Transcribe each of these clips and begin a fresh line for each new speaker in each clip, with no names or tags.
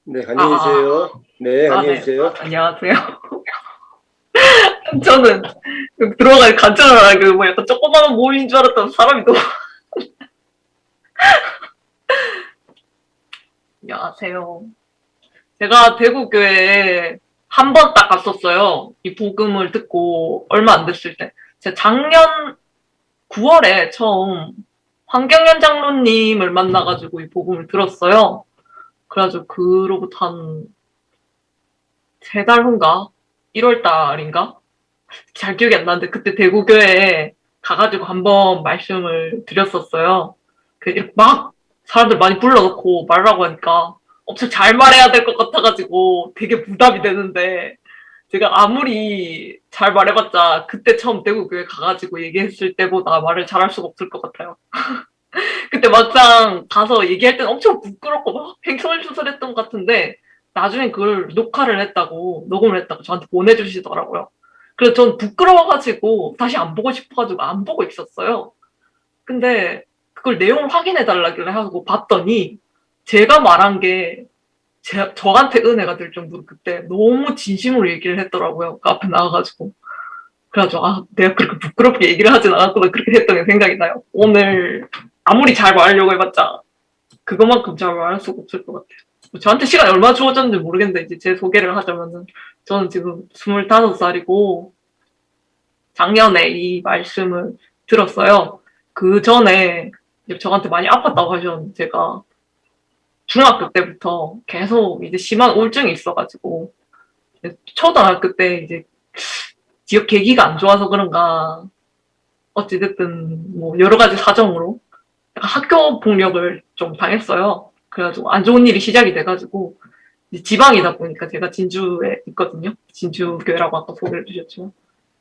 네,
아,
안녕히 계세요. 네, 안녕히
네.
계세요.
안녕하세요. 저는 들어갈 간절을 알고 뭐 약간 조그마한 모임인 줄 알았던 사람이 너무. 안녕하세요. 제가 대구교회에 한 번 딱 갔었어요. 이 복음을 듣고 얼마 안 됐을 때. 제가 작년 9월에 처음 황경연 장로님을 만나가지고 이 복음을 들었어요. 그래가지고 그로부터 한 3달 후인가? 1월 달인가? 잘 기억이 안 나는데 그때 대구교회에 가가지고 한번 말씀을 드렸었어요. 막 사람들 많이 불러놓고 말하라고 하니까 엄청 잘 말해야 될 것 같아가지고 되게 부담이 되는데 제가 아무리 잘 말해봤자 그때 처음 대구교회 가가지고 얘기했을 때보다 말을 잘할 수가 없을 것 같아요. 그때 막상 가서 얘기할 때는 엄청 부끄럽고 막 횡설수설했던 것 같은데 나중에 그걸 녹화를 했다고 녹음을 했다고 저한테 보내주시더라고요. 그래서 전 부끄러워가지고 다시 안 보고 싶어가지고 안 보고 있었어요. 근데 그걸 내용을 확인해달라길래 하고 봤더니 제가 말한 게 저한테 은혜가 될 정도로 그때 너무 진심으로 얘기를 했더라고요. 그 앞에 나와가지고. 그래가지고 내가 그렇게 부끄럽게 얘기를 하진 않았구나 그렇게 했던 게 생각이 나요. 오늘 아무리 잘 말하려고 해봤자 그것만큼 잘 말할 수가 없을 것 같아요. 저한테 시간이 얼마나 주어졌는지 모르겠는데 이제 제 소개를 하자면은 저는 지금 25살이고 작년에 이 말씀을 들었어요. 그 전에 저한테 많이 아팠다고 하셨는데 제가 중학교 때부터 계속 이제 심한 우울증이 있어가지고 초등학교 때 이제 지역 계기가 안 좋아서 그런가 어찌됐든 뭐 여러 가지 사정으로 학교 폭력을 좀 당했어요. 그래가지고 안 좋은 일이 시작이 돼가지고 지방이다 보니까 제가 진주에 있거든요. 진주교회라고 아까 소개를 주셨지만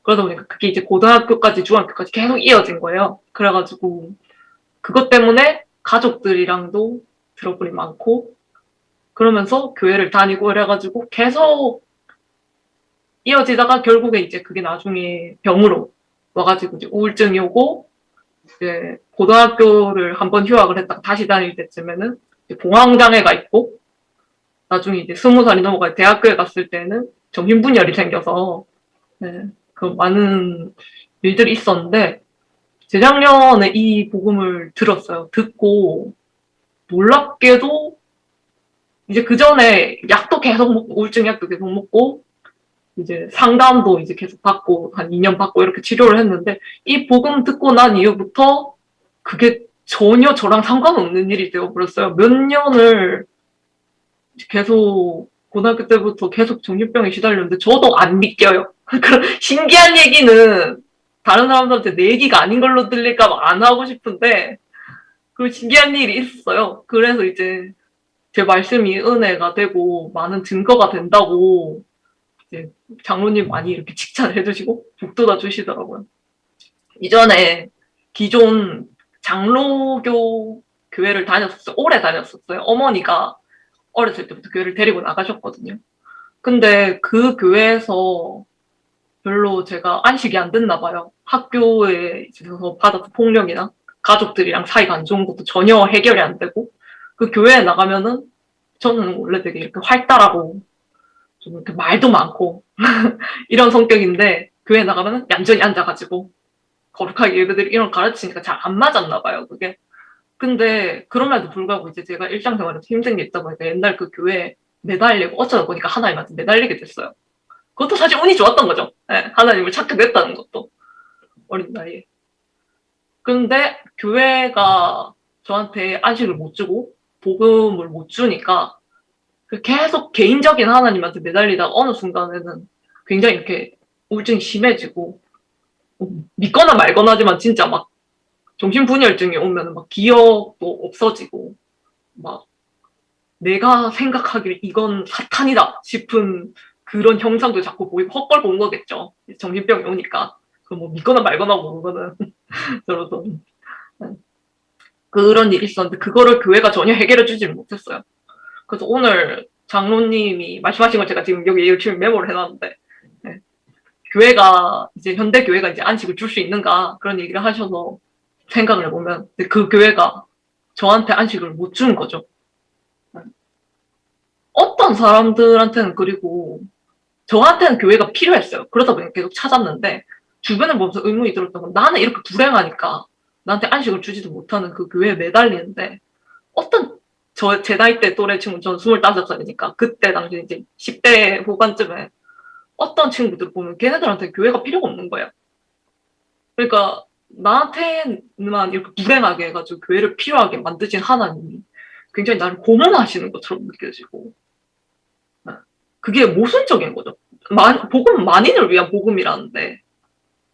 그러다 보니까 그게 이제 고등학교까지 중학교까지 계속 이어진 거예요. 그래가지고 그것 때문에 가족들이랑도 트러블이 많고 그러면서 교회를 다니고 이래가지고 계속 이어지다가 결국에 이제 그게 나중에 병으로 와가지고 이제 우울증이 오고 이제 고등학교를 한번 휴학을 했다가 다시 다닐 때쯤에는 공황장애가 있고 나중에 이제 20살이 넘어가 대학교에 갔을 때는 정신분열이 생겨서 네, 그 많은 일들이 있었는데 재작년에 이 복음을 들었어요. 듣고 놀랍게도 이제 그 전에 약도 계속 먹고 우울증 약도 계속 먹고 이제 상담도 이제 계속 받고 한 2년 받고 이렇게 치료를 했는데 이 복음 듣고 난 이후부터 그게 전혀 저랑 상관없는 일이 되어버렸어요. 몇 년을 계속 고등학교 때부터 계속 정신병에 시달렸는데 저도 안 믿겨요. 그런 신기한 얘기는 다른 사람들한테 내 얘기가 아닌 걸로 들릴까 봐 안 하고 싶은데 그 신기한 일이 있었어요. 그래서 이제 제 말씀이 은혜가 되고 많은 증거가 된다고 이제 장로님 많이 이렇게 칭찬을 해주시고 북돋아 주시더라고요. 이전에 기존 장로교 교회를 다녔었어요. 오래 다녔었어요. 어머니가 어렸을 때부터 교회를 데리고 나가셨거든요. 근데 그 교회에서 별로 제가 안식이 안 됐나 봐요. 학교에 있어서 받았던 폭력이나 가족들이랑 사이가 안 좋은 것도 전혀 해결이 안 되고 그 교회에 나가면은 저는 원래 되게 이렇게 활달하고 좀 이렇게 말도 많고 이런 성격인데 교회에 나가면은 얌전히 앉아가지고 거룩하게 얘네들이 이런 가르치니까 잘 안 맞았나 봐요, 그게. 근데 그럼에도 불구하고 이제 제가 일상생활에서 힘든 게 있다 보니까 옛날 그 교회에 매달리고 어쩌다 보니까 하나님한테 매달리게 됐어요. 그것도 사실 운이 좋았던 거죠. 네, 하나님을 찾게 됐다는 것도 어린 나이에. 근데 교회가 저한테 안식을 못 주고 복음을 못 주니까 계속 개인적인 하나님한테 매달리다가 어느 순간에는 굉장히 이렇게 우울증이 심해지고 믿거나 말거나 하지만 진짜 막 정신분열증이 오면 막 기억도 없어지고 막 내가 생각하기에 이건 사탄이다 싶은 그런 형상도 자꾸 보이고 헛걸 본 거겠죠. 정신병이 오니까. 그 뭐 믿거나 말거나 모르거는 저로서 그런 일이 있었는데 그거를 교회가 전혀 해결해 주지를 못했어요. 그래서 오늘 장로님이 말씀하신 걸 제가 지금 여기 열심히 메모를 해놨는데 네. 교회가 이제 현대 교회가 이제 안식을 줄 수 있는가 그런 얘기를 하셔서 생각을 해보면 그 교회가 저한테 안식을 못 주는 거죠. 어떤 어떤 사람들한테는 그리고 저한테는 교회가 필요했어요. 그러다 보니까 계속 찾았는데 주변을 보면서 의문이 들었던 건 나는 이렇게 불행하니까 나한테 안식을 주지도 못하는 그 교회에 매달리는데 어떤 제 나이 때 또래 친구 저는 25살이니까 그때 당시 이제 10대 후반쯤에 어떤 친구들 보면 걔네들한테 교회가 필요가 없는 거예요. 그러니까 나한테만 이렇게 불행하게 해가지고 교회를 필요하게 만드신 하나님이 굉장히 나를 고문하시는 것처럼 느껴지고 그게 모순적인 거죠. 복음은 만인을 위한 복음이라는데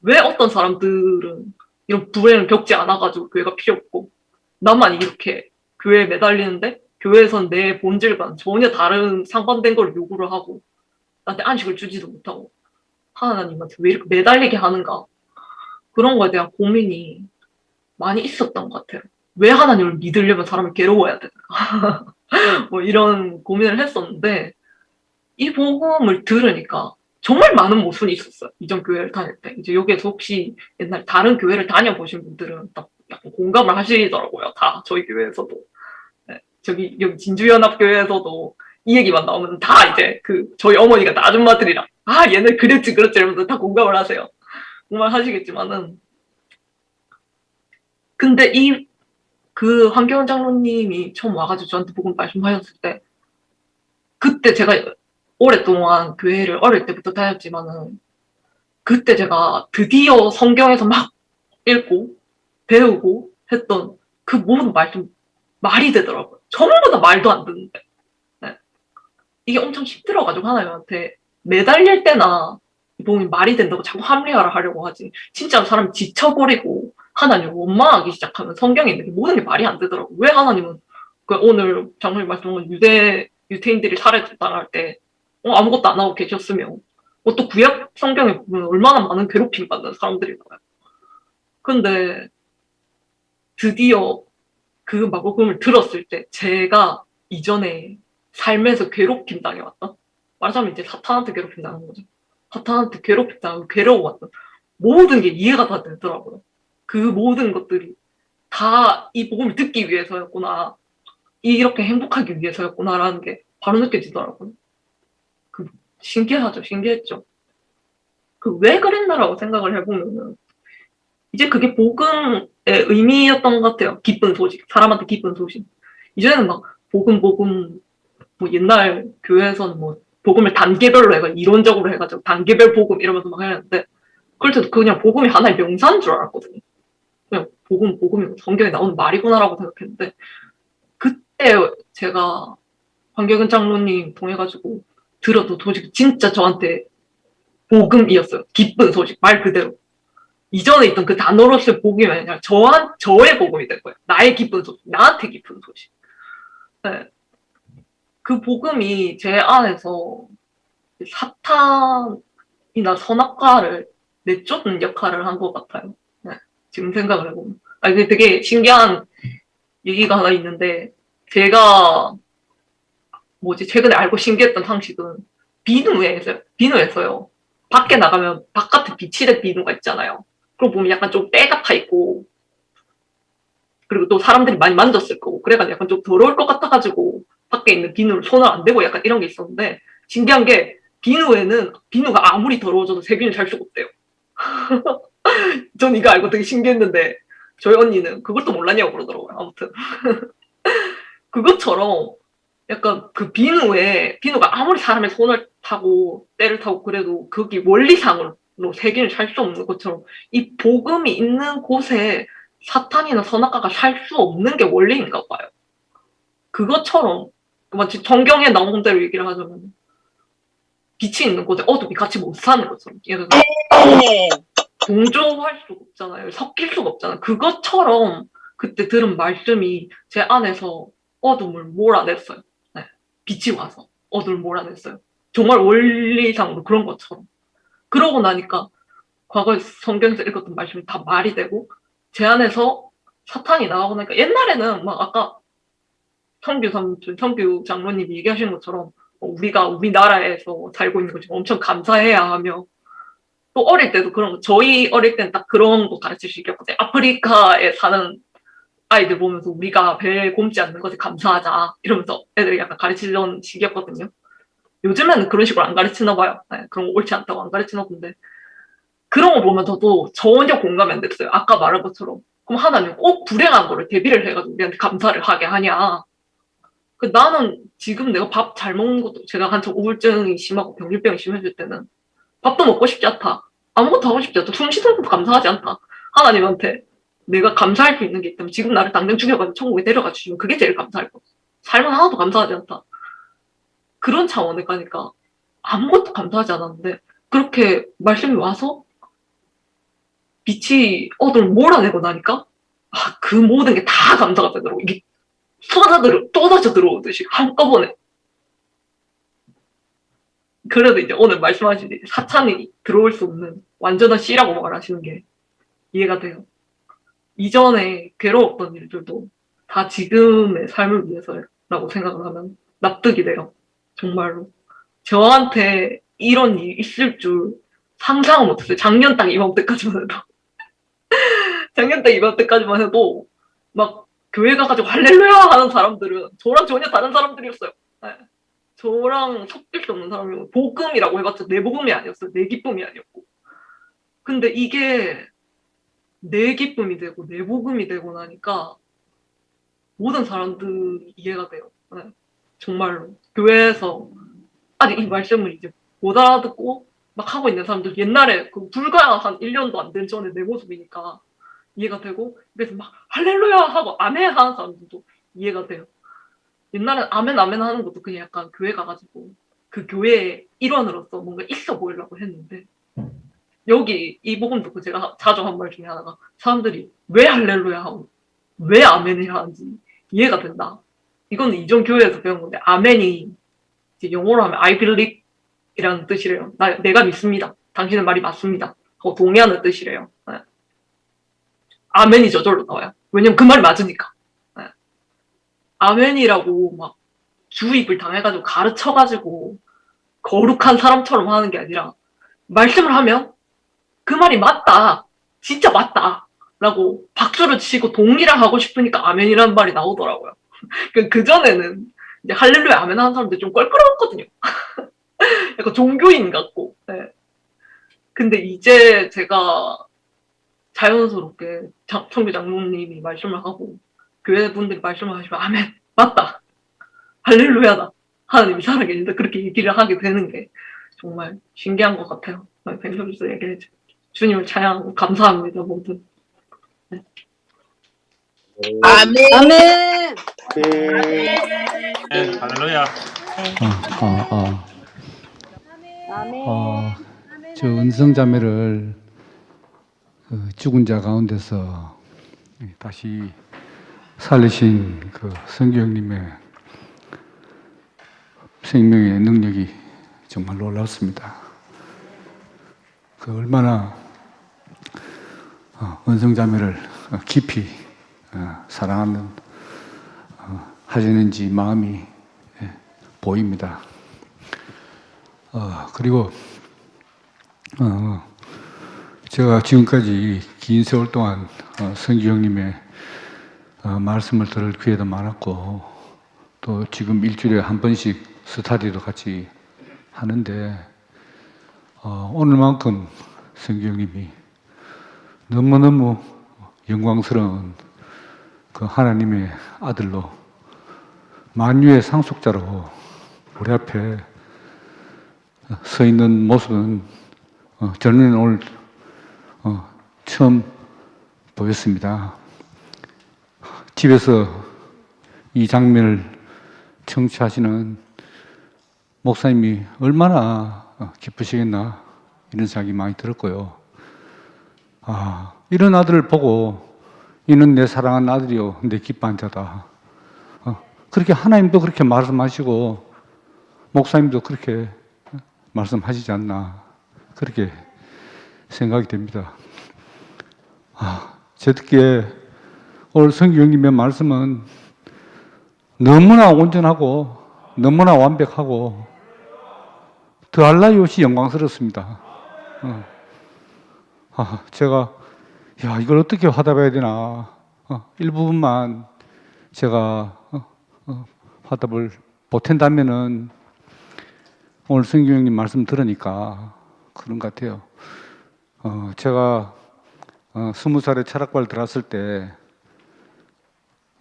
왜 어떤 사람들은 이런 불행을 겪지 않아가지고 교회가 필요 없고 나만 이렇게 교회에 매달리는데 교회에선 내 본질과는 전혀 다른 상반된 걸 요구를 하고 나한테 안식을 주지도 못하고 하나님한테 왜 이렇게 매달리게 하는가 그런 거에 대한 고민이 많이 있었던 것 같아요. 왜 하나님을 믿으려면 사람을 괴로워야 되는가 뭐 이런 고민을 했었는데 이 복음을 들으니까 정말 많은 모순이 있었어요. 이전 교회를 다닐 때. 이제 여기에서 혹시 옛날 다른 교회를 다녀보신 분들은 딱 약간 공감을 하시더라고요. 다 저희 교회에서도. 네. 여기 진주연합교회에서도 이 얘기만 나오면 다 이제 저희 어머니가 다 아줌마들이랑 얘네 그랬지 이러면서 다 공감을 하세요. 정말 하시겠지만은 근데 황교안 장로님이 처음 와가지고 저한테 복음 말씀하셨을 때 그때 제가 오랫동안 교회를 어릴 때부터 다녔지만은 그때 제가 드디어 성경에서 막 읽고 배우고 했던 그 모든 말씀 말이 되더라고요. 전부 다 말도 안 듣는데 네. 이게 엄청 힘들어가지고 하나님한테 매달릴 때나 복음이 말이 된다고 자꾸 합리화를 하려고 하지 진짜 사람이 지쳐버리고 하나님을 원망하기 시작하면 성경에 있는 게 모든 게 말이 안 되더라고요. 왜 하나님은 오늘 장로님 말씀한 유태인들이 살해당할 때 아무것도 안 하고 계셨으며 또 구약 성경에 보면 얼마나 많은 괴롭힘 받는 사람들이 나와요. 근데 드디어 그 마복음을 들었을 때 제가 이전에 삶에서 괴롭힘 당해왔던 말하자면 이제 사탄한테 괴롭힘 당한 거죠. 사탄한테 괴롭힘 당하고 괴로워왔던 모든 게 이해가 다 되더라고요. 그 모든 것들이 다 이 복음을 듣기 위해서였구나. 이렇게 행복하기 위해서였구나라는 게 바로 느껴지더라고요. 신기하죠. 신기했죠. 왜 그랬나라고 생각을 해보면은 이제 그게 복음의 의미였던 것 같아요. 기쁜 소식. 사람한테 기쁜 소식. 이제는 막 복음 뭐 옛날 교회에서는 뭐 복음을 단계별로 이론적으로 해가지고 단계별 복음 이러면서 막 하는데 그럴 때도 그냥 복음이 하나의 명사인 줄 알았거든요. 그냥 복음이 성경에 나오는 말이구나라고 생각했는데 그때 제가 황교안 장로님 통해가지고 들어도 도저히 진짜 저한테 복음이었어요. 기쁜 소식 말 그대로. 이전에 있던 그 단어로서의 복음이 아니라 저의 복음이 된 거예요. 나의 기쁜 소식, 나한테 기쁜 소식. 네. 그 복음이 제 안에서 사탄이나 선악과를 내쫓는 역할을 한 것 같아요. 네. 지금 생각을 해보면. 이게 되게 신기한 얘기가 하나 있는데 제가 최근에 알고 신기했던 상식은 비누에서요. 밖에 나가면 바깥에 비치된 비누가 있잖아요. 그거 보면 약간 좀 때가 타 있고 그리고 또 사람들이 많이 만졌을 거고 그래가지고 약간 좀 더러울 것 같아가지고 밖에 있는 비누를 손을 안 대고 약간 이런 게 있었는데 신기한 게 비누가 아무리 더러워져도 세균이 살 수가 없대요. 전 이거 알고 되게 신기했는데 저희 언니는 그것도 몰랐냐고 그러더라고요. 아무튼 그것처럼 약간 그 비누가 아무리 사람의 손을 타고 때를 타고 그래도 거기 원리상으로 세균을 살 수 없는 것처럼 이 복음이 있는 곳에 사탄이나 선악과가 살 수 없는 게 원리인가 봐요. 그것처럼 마치 성경에 나온 대로 얘기를 하자면 빛이 있는 곳에 어둠이 같이 못 사는 것처럼 동조할 수가 없잖아요. 섞일 수가 없잖아요. 그것처럼 그때 들은 말씀이 제 안에서 어둠을 몰아냈어요. 네. 빛이 와서 어둠을 몰아냈어요. 정말 원리상으로 그런 것처럼. 그러고 나니까 과거에 성경에서 읽었던 말씀이 다 말이 되고 제 안에서 사탄이 나가고 나니까 옛날에는 막 아까 성규 장로님이 얘기하시는 것처럼 우리가 우리나라에서 살고 있는 거 지금 엄청 감사해야 하며 또 어릴 때도 그런 거 저희 어릴 때는 딱 그런 거 가르칠 수 있겠거든요. 아프리카에 사는 보면서 우리가 배 곰지 않는 것에 감사하자 이러면서 애들이 약간 가르치던 시기였거든요. 요즘에는 그런 식으로 안 가르치나 봐요. 네, 그런 거 옳지 않다고 안 가르치나 본데. 그런 거 보면 저도 전혀 공감이 안 됐어요. 아까 말한 것처럼. 그럼 하나님 꼭 불행한 거를 대비를 해가지고 우리한테 감사를 하게 하냐. 나는 지금 내가 밥 잘 먹는 것도 제가 한참 우울증이 심하고 병질병이 심해질 때는 밥도 먹고 싶지 않다. 아무것도 하고 싶지 않다. 숨 쉬는 것도 감사하지 않다. 하나님한테 내가 감사할 수 있는 게 있다면 지금 나를 당장 죽여가지고 천국에 데려가 주시면 그게 제일 감사할 거. 삶은 하나도 감사하지 않다. 그런 차원에 가니까 아무것도 감사하지 않았는데 그렇게 말씀이 와서 빛이 몰아내고 나니까 그 모든 게 다 감사가 되더라고. 이게 쏟아져 들어오듯이 한꺼번에. 그래도 이제 오늘 말씀하신 사탄이 들어올 수 없는 완전한 씨라고 말하시는 게 이해가 돼요. 이전에 괴로웠던 일들도 다 지금의 삶을 위해서라고 생각을 하면 납득이 돼요. 정말로. 저한테 이런 일이 있을 줄 상상은 못했어요. 작년 딱 이맘때까지만 해도. 작년 딱 이맘때까지만 해도 막 교회 가가지고 할렐루야 하는 사람들은 저랑 전혀 다른 사람들이었어요. 네. 저랑 섞일 수 없는 사람이고 복음이라고 해봤자 내 복음이 아니었어요. 내 기쁨이 아니었고. 근데 이게 내 기쁨이 되고 내 복음이 되고 나니까 모든 사람들이 이해가 돼요. 네. 정말로. 교회에서 아직 이 말씀을 이제 못 알아듣고 막 하고 있는 사람들 옛날에 불과 한 1년도 안 된 전에 내 모습이니까 이해가 되고 그래서 막 할렐루야 하고 아멘 하는 사람들도 이해가 돼요. 옛날엔 아멘 아멘 하는 것도 그냥 약간 교회 가가지고 그 교회의 일원으로서 뭔가 있어 보이려고 했는데 여기 이 복음 듣고 제가 자주 한 말 중에 하나가 사람들이 왜 할렐루야 하고 왜 아멘을 하는지 이해가 된다. 이거는 이전 교회에서 배운 건데 아멘이 이제 영어로 하면 I believe 이라는 뜻이래요. 내가 믿습니다. 당신의 말이 맞습니다. 하고 동의하는 뜻이래요. 네. 아멘이 저절로 나와요. 왜냐면 그 말이 맞으니까. 네. 아멘이라고 막 주입을 당해가지고 가르쳐가지고 거룩한 사람처럼 하는 게 아니라 말씀을 하면 그 말이 맞다. 진짜 맞다. 라고 박수를 치고 동의를 하고 싶으니까 아멘이라는 말이 나오더라고요. 그전에는 이제 할렐루야 아멘 하는 사람들 좀 껄끄러웠거든요. 약간 종교인 같고. 네. 근데 이제 제가 자연스럽게 청교 장로님이 말씀을 하고 교회 분들이 말씀을 하시면 아멘 맞다 할렐루야다 하나님이 살아계신다 그렇게 얘기를 하게 되는 게 정말 신기한 것 같아요. 뱅글리스 얘기해줘. 주님을 찬양하고 감사합니다 모두. 네.
아멘.
아멘.
네, 할렐루야.
아멘.
저 은성자매를 죽은 자 가운데서 다시 살리신 그 성경님의 생명의 능력이 정말 놀랍습니다. 그 얼마나 은성자매를 깊이 사랑하는 하시는지 마음이 보입니다. 그리고 제가 지금까지 긴 세월 동안 성규 형님의 말씀을 들을 기회도 많았고 또 지금 일주일에 한 번씩 스타디도 같이 하는데 오늘만큼 성규 형님이 너무너무 영광스러운 그 하나님의 아들로 만유의 상속자로 우리 앞에 서 있는 모습은 저는 오늘 처음 보였습니다. 집에서 이 장면을 청취하시는 목사님이 얼마나 기쁘시겠나 이런 생각이 많이 들었고요. 이런 아들을 보고 이는 내 사랑하는 아들이요 내 기뻐한 자다. 그렇게 하나님도 그렇게 말씀하시고 목사님도 그렇게 말씀하시지 않나 그렇게 생각이 됩니다. 제 듣기에 오늘 성규 형님의 말씀은 너무나 온전하고 너무나 완벽하고 더할 나위 없이 영광스럽습니다. 제가 이걸 어떻게 화답해야 되나 일부분만 제가 화답을 보탠다면은 오늘 성경님 말씀 들으니까 그런 것 같아요. 제가 20살에 철학과를 들어왔을 때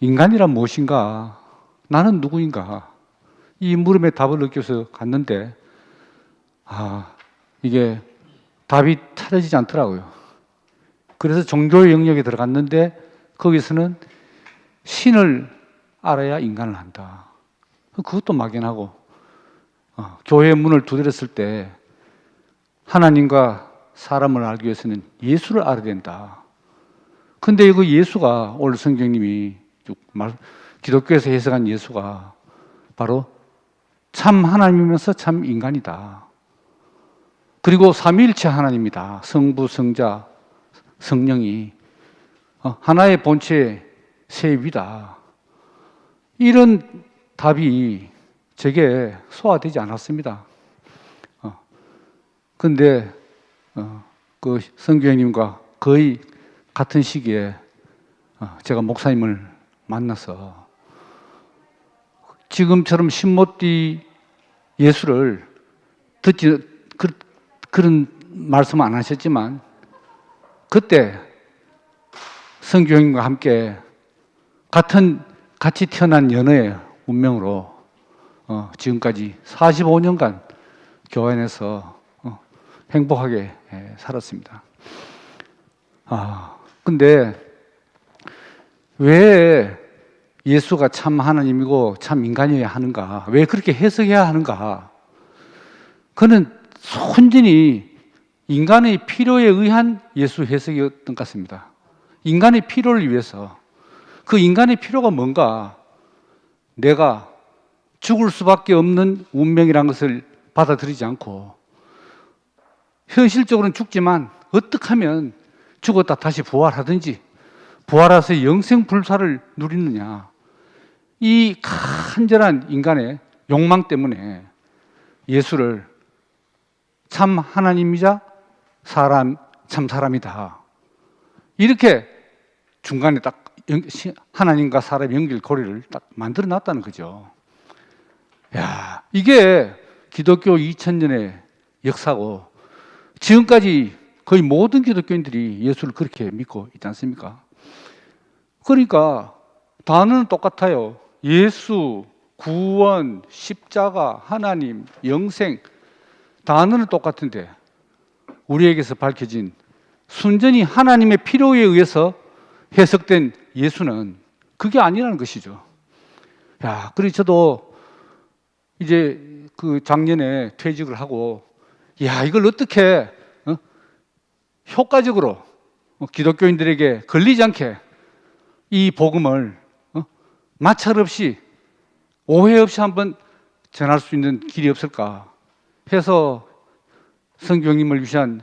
인간이란 무엇인가? 나는 누구인가? 이 물음에 답을 느껴서 갔는데 이게 답이 찾아지지 않더라고요. 그래서 종교의 영역에 들어갔는데 거기서는 신을 알아야 인간을 한다. 그것도 막연하고 교회의 문을 두드렸을 때 하나님과 사람을 알기 위해서는 예수를 알아야 된다. 근데 그 예수가 오늘 성경님이 기독교에서 해석한 예수가 바로 참 하나님이면서 참 인간이다. 그리고 삼위일체 하나님이다. 성부, 성자, 성령이 하나의 본체 세 위다. 이런 답이 제게 소화되지 않았습니다. 근데 그 성교형님과 거의 같은 시기에 제가 목사님을 만나서 지금처럼 신모띠 예수를 듣지 그런 말씀 안 하셨지만 그때 성교형님과 함께 같이 태어난 연애의 운명으로 지금까지 45년간 교회 안에서 행복하게 살았습니다. 근데 왜 예수가 참 하나님이고 참 인간이어야 하는가? 왜 그렇게 해석해야 하는가? 그는 순전히 인간의 필요에 의한 예수 해석이었던 것 같습니다. 인간의 필요를 위해서. 그 인간의 필요가 뭔가? 내가 죽을 수밖에 없는 운명이라는 것을 받아들이지 않고 현실적으로는 죽지만 어떻게 하면 죽었다 다시 부활하든지 부활해서 영생불사를 누리느냐. 이 간절한 인간의 욕망 때문에 예수를 참 하나님이자 참 사람이다. 이렇게 중간에 딱 하나님과 사람의 연결고리를 딱 만들어 놨다는 거죠. 야, 이게 기독교 2000년의 역사고 지금까지 거의 모든 기독교인들이 예수를 그렇게 믿고 있지 않습니까? 그러니까 단어는 똑같아요. 예수, 구원, 십자가, 하나님, 영생 단어는 똑같은데 우리에게서 밝혀진 순전히 하나님의 필요에 의해서 해석된 예수는 그게 아니라는 것이죠. 야, 그래서 저도 이제 그 작년에 퇴직을 하고 이걸 어떻게 효과적으로 기독교인들에게 걸리지 않게 이 복음을 마찰 없이 오해 없이 한번 전할 수 있는 길이 없을까 해서 성경님을 위한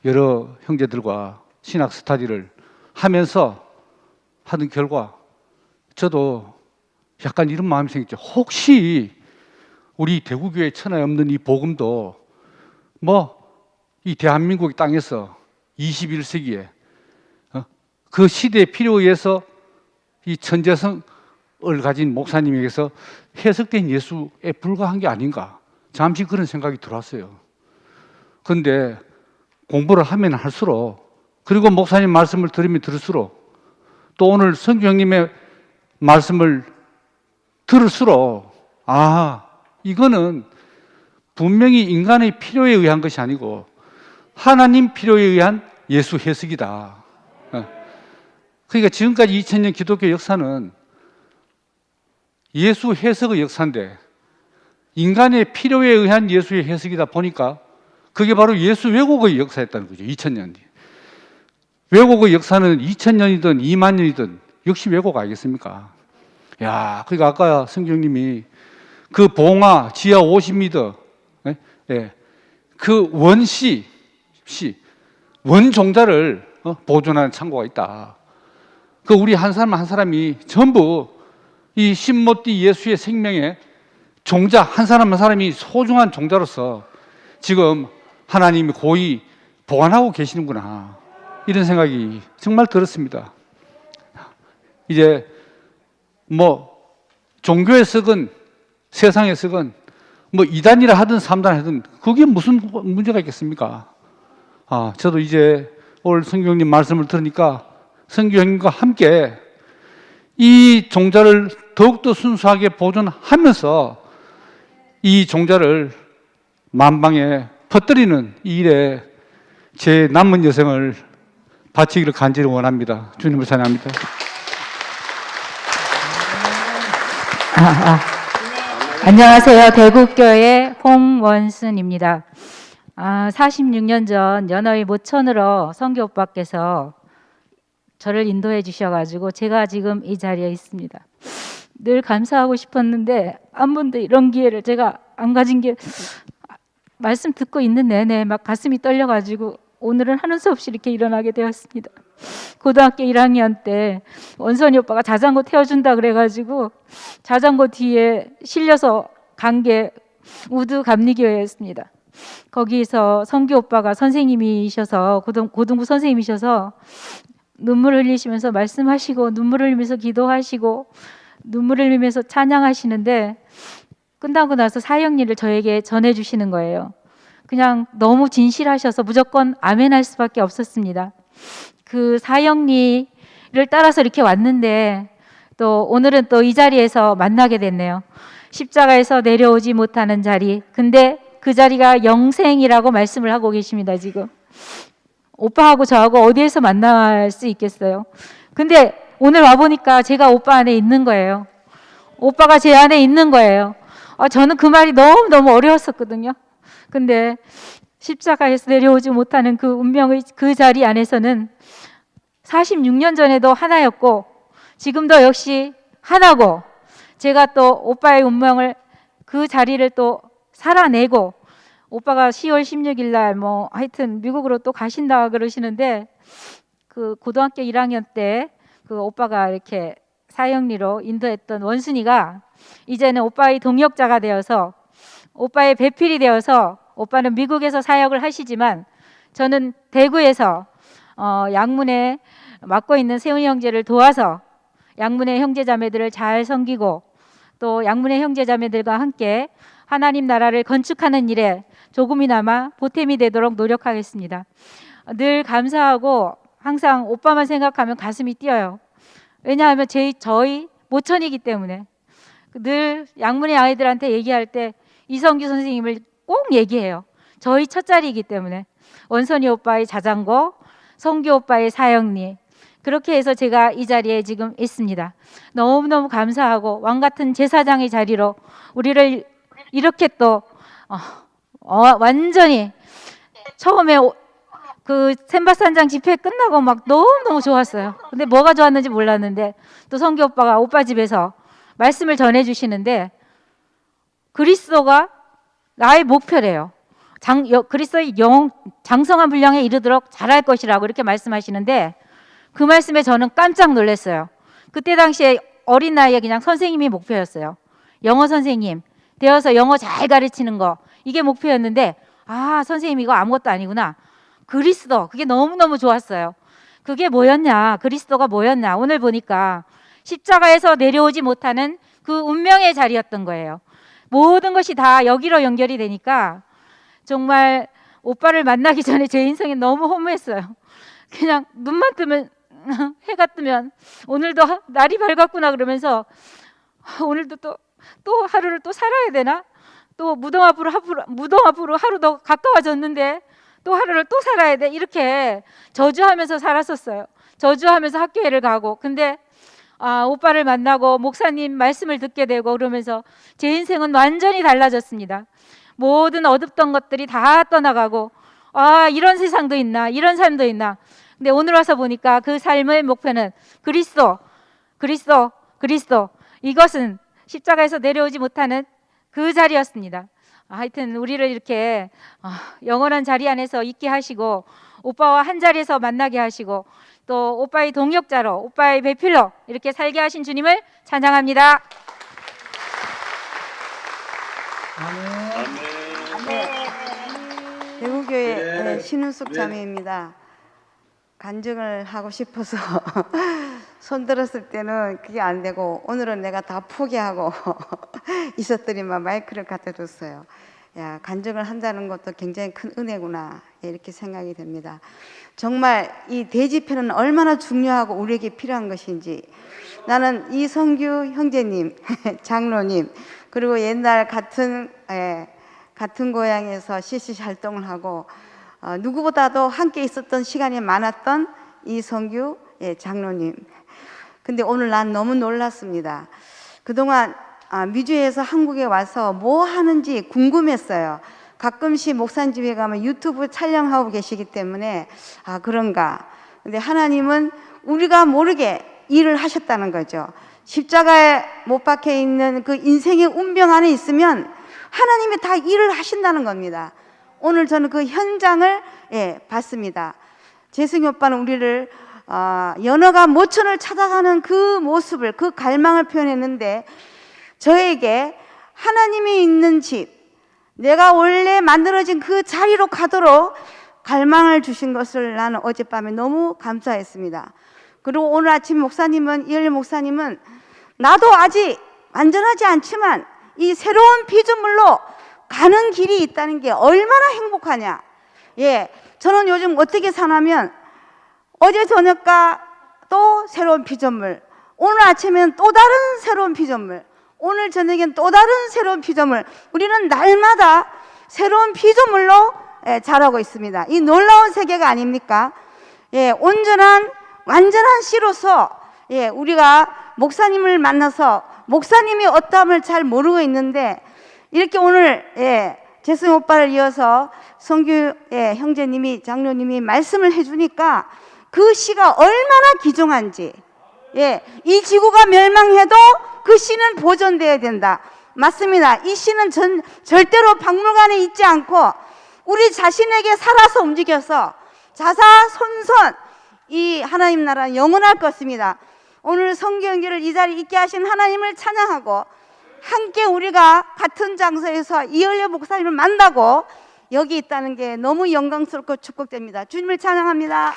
여러 형제들과 신학 스터디를 하면서 하는 결과 저도 약간 이런 마음이 생겼죠. 혹시 우리 대구교회 천하에 없는 이 복음도 이 대한민국 땅에서 21세기에 그 시대의 필요에 의해서 이 천재성을 가진 목사님에게서 해석된 예수에 불과한 게 아닌가. 잠시 그런 생각이 들어왔어요. 그런데 공부를 하면 할수록 그리고 목사님 말씀을 들으면 들을수록 또 오늘 성경님의 말씀을 들을수록 이거는 분명히 인간의 필요에 의한 것이 아니고 하나님 필요에 의한 예수 해석이다. 그러니까 지금까지 2000년 기독교 역사는 예수 해석의 역사인데 인간의 필요에 의한 예수의 해석이다 보니까 그게 바로 예수 왜곡의 역사였다는 거죠. 2000년. 왜곡의 역사는 2000년이든 2만 년이든 역시 왜곡 아니겠습니까? 그러니까 아까 성경님이 그 봉화 지하 50m 그 원시 원종자를 보존하는 창고가 있다. 그 우리 한 사람 한 사람이 전부 이 신모띠 예수의 생명의 종자 한 사람 한 사람이 소중한 종자로서 지금 하나님이 고이 보관하고 계시는구나 이런 생각이 정말 들었습니다. 이제 종교의 썩은 세상의 썩은 뭐 2단이라 하든 3단 하든 그게 무슨 문제가 있겠습니까? 저도 이제 오늘 성교형님 말씀을 들으니까 성교형님과 함께 이 종자를 더욱더 순수하게 보존하면서 이 종자를 만방에 퍼뜨리는 이 일에 제 남은 여생을 바치기를 간절히 원합니다. 주님을 찬양합니다.
안녕하세요. 대구교회 홍원순입니다. 46년 전 연어의 모천으로 성교 오빠께서 저를 인도해 주셔가지고 제가 지금 이 자리에 있습니다. 늘 감사하고 싶었는데 한 번도 이런 기회를 제가 안 가진 게 말씀 듣고 있는 내내 막 가슴이 떨려가지고 오늘은 하는 수 없이 이렇게 일어나게 되었습니다. 고등학교 1학년 때 원선이 오빠가 자전거 태워준다 그래가지고 자전거 뒤에 실려서 간 게 우드 감리교회였습니다. 거기서 성교 오빠가 선생님이셔서 고등부 선생님이셔서 눈물 흘리시면서 말씀하시고 눈물 흘리면서 기도하시고 눈물 흘리면서 찬양하시는데 끝나고 나서 사형리를 저에게 전해주시는 거예요. 그냥 너무 진실하셔서 무조건 아멘할 수밖에 없었습니다. 그 사형리를 따라서 이렇게 왔는데 또 오늘은 또 이 자리에서 만나게 됐네요. 십자가에서 내려오지 못하는 자리. 근데 그 자리가 영생이라고 말씀을 하고 계십니다. 지금 오빠하고 저하고 어디에서 만날 수 있겠어요? 근데 오늘 와보니까 제가 오빠 안에 있는 거예요. 오빠가 제 안에 있는 거예요. 저는 그 말이 너무너무 어려웠었거든요. 근데 십자가에서 내려오지 못하는 그 운명의 그 자리 안에서는 46년 전에도 하나였고 지금도 역시 하나고 제가 또 오빠의 운명을 그 자리를 또 살아내고 오빠가 10월 16일 날 뭐 하여튼 미국으로 또 가신다 그러시는데 그 고등학교 1학년 때 그 오빠가 이렇게 사형리로 인도했던 원순이가 이제는 오빠의 동역자가 되어서 오빠의 배필이 되어서 오빠는 미국에서 사역을 하시지만 저는 대구에서 양문에 맡고 있는 세훈이 형제를 도와서 양문의 형제자매들을 잘 섬기고 또 양문의 형제자매들과 함께 하나님 나라를 건축하는 일에 조금이나마 보탬이 되도록 노력하겠습니다. 늘 감사하고 항상 오빠만 생각하면 가슴이 뛰어요. 왜냐하면 저희 모천이기 때문에 늘 양문의 아이들한테 얘기할 때 이성규 선생님을 꼭 얘기해요. 저희 첫자리이기 때문에 원선이 오빠의 자전거, 성규 오빠의 사형리 그렇게 해서 제가 이 자리에 지금 있습니다. 너무너무 감사하고 왕같은 제사장의 자리로 우리를 이렇게 또 완전히 처음에 그 샘바산장 집회 끝나고 막 너무너무 좋았어요. 근데 뭐가 좋았는지 몰랐는데 또 성규 오빠가 오빠 집에서 말씀을 전해주시는데 그리스도가 나의 목표래요. 그리스도의 장성한 분량에 이르도록 잘할 것이라고 이렇게 말씀하시는데 그 말씀에 저는 깜짝 놀랐어요. 그때 당시에 어린 나이에 그냥 선생님이 목표였어요. 영어 선생님 되어서 영어 잘 가르치는 거 이게 목표였는데 선생님 이거 아무것도 아니구나. 그리스도 그게 너무너무 좋았어요. 그게 뭐였냐? 그리스도가 뭐였냐? 오늘 보니까 십자가에서 내려오지 못하는 그 운명의 자리였던 거예요. 모든 것이 다 여기로 연결이 되니까 정말 오빠를 만나기 전에 제 인생이 너무 허무했어요. 그냥 눈만 뜨면 해가 뜨면 오늘도 날이 밝았구나 그러면서 오늘도 또 하루를 또 살아야 되나? 또 무덤 앞으로 하루 더 가까워졌는데 또 하루를 또 살아야 돼. 이렇게 저주하면서 살았었어요. 저주하면서 학교에를 가고. 근데 오빠를 만나고 목사님 말씀을 듣게 되고 그러면서 제 인생은 완전히 달라졌습니다. 모든 어둡던 것들이 다 떠나가고 이런 세상도 있나 이런 삶도 있나. 근데 오늘 와서 보니까 그 삶의 목표는 그리스도. 이것은 십자가에서 내려오지 못하는 그 자리였습니다. 하여튼 우리를 이렇게 영원한 자리 안에서 있게 하시고 오빠와 한 자리에서 만나게 하시고 또 오빠의 동역자로 오빠의 배필로 이렇게 살게 하신 주님을 찬양합니다.
대구교회 신은숙 자매입니다. 간증을 하고 싶어서 손 들었을 때는 그게 안 되고 오늘은 내가 다 포기하고 있었더니만 마이크를 갖다 줬어요. 야, 간증을 한다는 것도 굉장히 큰 은혜구나 이렇게 생각이 됩니다. 정말 이 대집회는 얼마나 중요하고 우리에게 필요한 것인지 나는 이성규 형제님, 장로님 그리고 옛날 같은 고향에서 CCC 활동을 하고 누구보다도 함께 있었던 시간이 많았던 이성규 장로님. 근데 오늘 난 너무 놀랐습니다. 그동안 미주에서 한국에 와서 뭐 하는지 궁금했어요. 가끔씩 목사님 집에 가면 유튜브 촬영하고 계시기 때문에 그런가. 근데 하나님은 우리가 모르게 일을 하셨다는 거죠. 십자가에 못 박혀 있는 그 인생의 운명 안에 있으면 하나님이 다 일을 하신다는 겁니다. 오늘 저는 그 현장을 봤습니다. 재승이 오빠는 우리를 연어가 모천을 찾아가는 그 모습을, 그 갈망을 표현했는데 저에게 하나님이 있는 집, 내가 원래 만들어진 그 자리로 가도록 갈망을 주신 것을 나는 어젯밤에 너무 감사했습니다. 그리고 오늘 아침 목사님은, 이현리 목사님은 나도 아직 완전하지 않지만 이 새로운 피조물로 가는 길이 있다는 게 얼마나 행복하냐. 저는 요즘 어떻게 사냐면 어제 저녁과 또 새로운 피조물, 오늘 아침에는 또 다른 새로운 피조물, 오늘 저녁엔 또 다른 새로운 피조물. 우리는 날마다 새로운 피조물로 자라고 있습니다. 이 놀라운 세계가 아닙니까? 완전한 씨로서 우리가 목사님을 만나서 목사님이 어떠함을 잘 모르고 있는데 이렇게 오늘 재승 오빠를 이어서 성규 형제님이, 장로님이 말씀을 해주니까 그 씨가 얼마나 귀중한지, 이 지구가 멸망해도 그 씨는 보존되어야 된다. 맞습니다. 이 씨는 절대로 박물관에 있지 않고 우리 자신에게 살아서 움직여서 자사손손 이 하나님 나라는 영원할 것입니다. 오늘 성경기를 이 자리에 있게 하신 하나님을 찬양하고 함께 우리가 같은 장소에서 이현리 목사님을 만나고 여기 있다는 게 너무 영광스럽고 축복됩니다. 주님을 찬양합니다.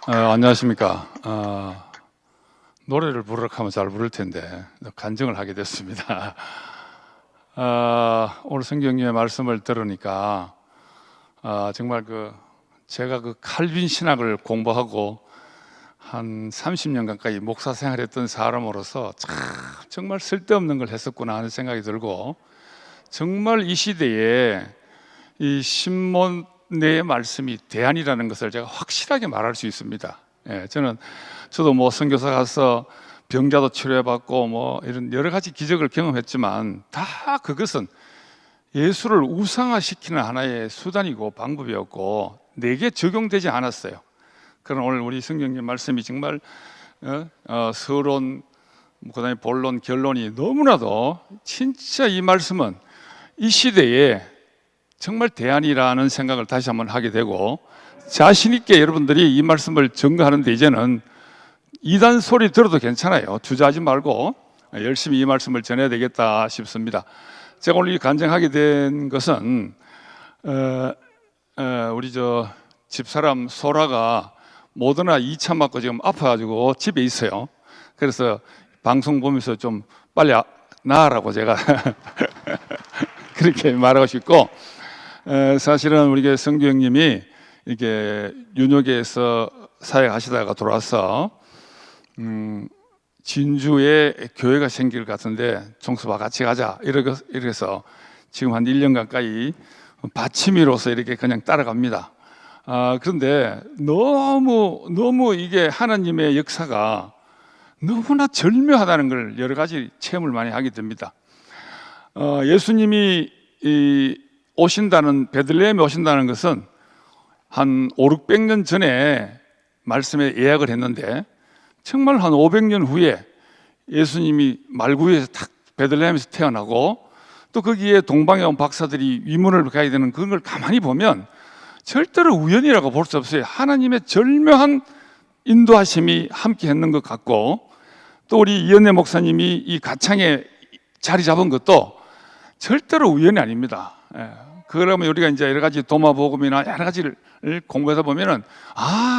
안녕하십니까. 노래를 부르라 하면 잘 부를 텐데 간증을 하게 됐습니다. 오늘 성경님의 말씀을 들으니까 정말 제가 칼빈 신학을 공부하고 한 30년 가까이 목사 생활했던 사람으로서 정말 쓸데없는 걸 했었구나 하는 생각이 들고, 정말 이 시대에 이 신문의 말씀이 대안이라는 것을 제가 확실하게 말할 수 있습니다. 저도 선교사 가서 병자도 치료해봤고 이런 여러 가지 기적을 경험했지만 다 그것은 예수를 우상화시키는 하나의 수단이고 방법이었고 내게 적용되지 않았어요. 그러나 오늘 우리 성경님 말씀이 정말 서론, 그다음에 본론, 결론이 너무나도 진짜 이 말씀은 이 시대에 정말 대안이라는 생각을 다시 한번 하게 되고, 자신 있게 여러분들이 이 말씀을 증거하는데 이제는 이단 소리 들어도 괜찮아요. 주저하지 말고 열심히 이 말씀을 전해야 되겠다 싶습니다. 제가 오늘 간증하게 된 것은 우리 집사람 소라가 모더나 2차 맞고 지금 아파가지고 집에 있어요. 그래서 방송 보면서 좀 빨리 나으라고 제가 그렇게 말하고 싶고, 사실은 우리 성규 형님이 이렇게 윤호교에서 사역하시다가 돌아와서 진주에 교회가 생길 것 같은데 종수와 같이 가자 이래서 지금 한 1년 가까이 받침이로서 이렇게 그냥 따라갑니다. 그런데 너무 이게 하나님의 역사가 너무나 절묘하다는 걸 여러 가지 체험을 많이 하게 됩니다. 예수님이 베들레헴에 오신다는 것은 한 500~600년 전에 말씀에 예약을 했는데 정말 한 500년 후에 예수님이 말구에서 탁 베들레헴에서 태어나고 또 거기에 동방에 온 박사들이 위문을 가야 되는 그런 걸 가만히 보면 절대로 우연이라고 볼 수 없어요. 하나님의 절묘한 인도하심이 함께 했는 것 같고, 또 우리 이현래 목사님이 이 가창에 자리 잡은 것도 절대로 우연이 아닙니다. 그러면 우리가 이제 여러 가지 도마복음이나 여러 가지를 공부하다 보면은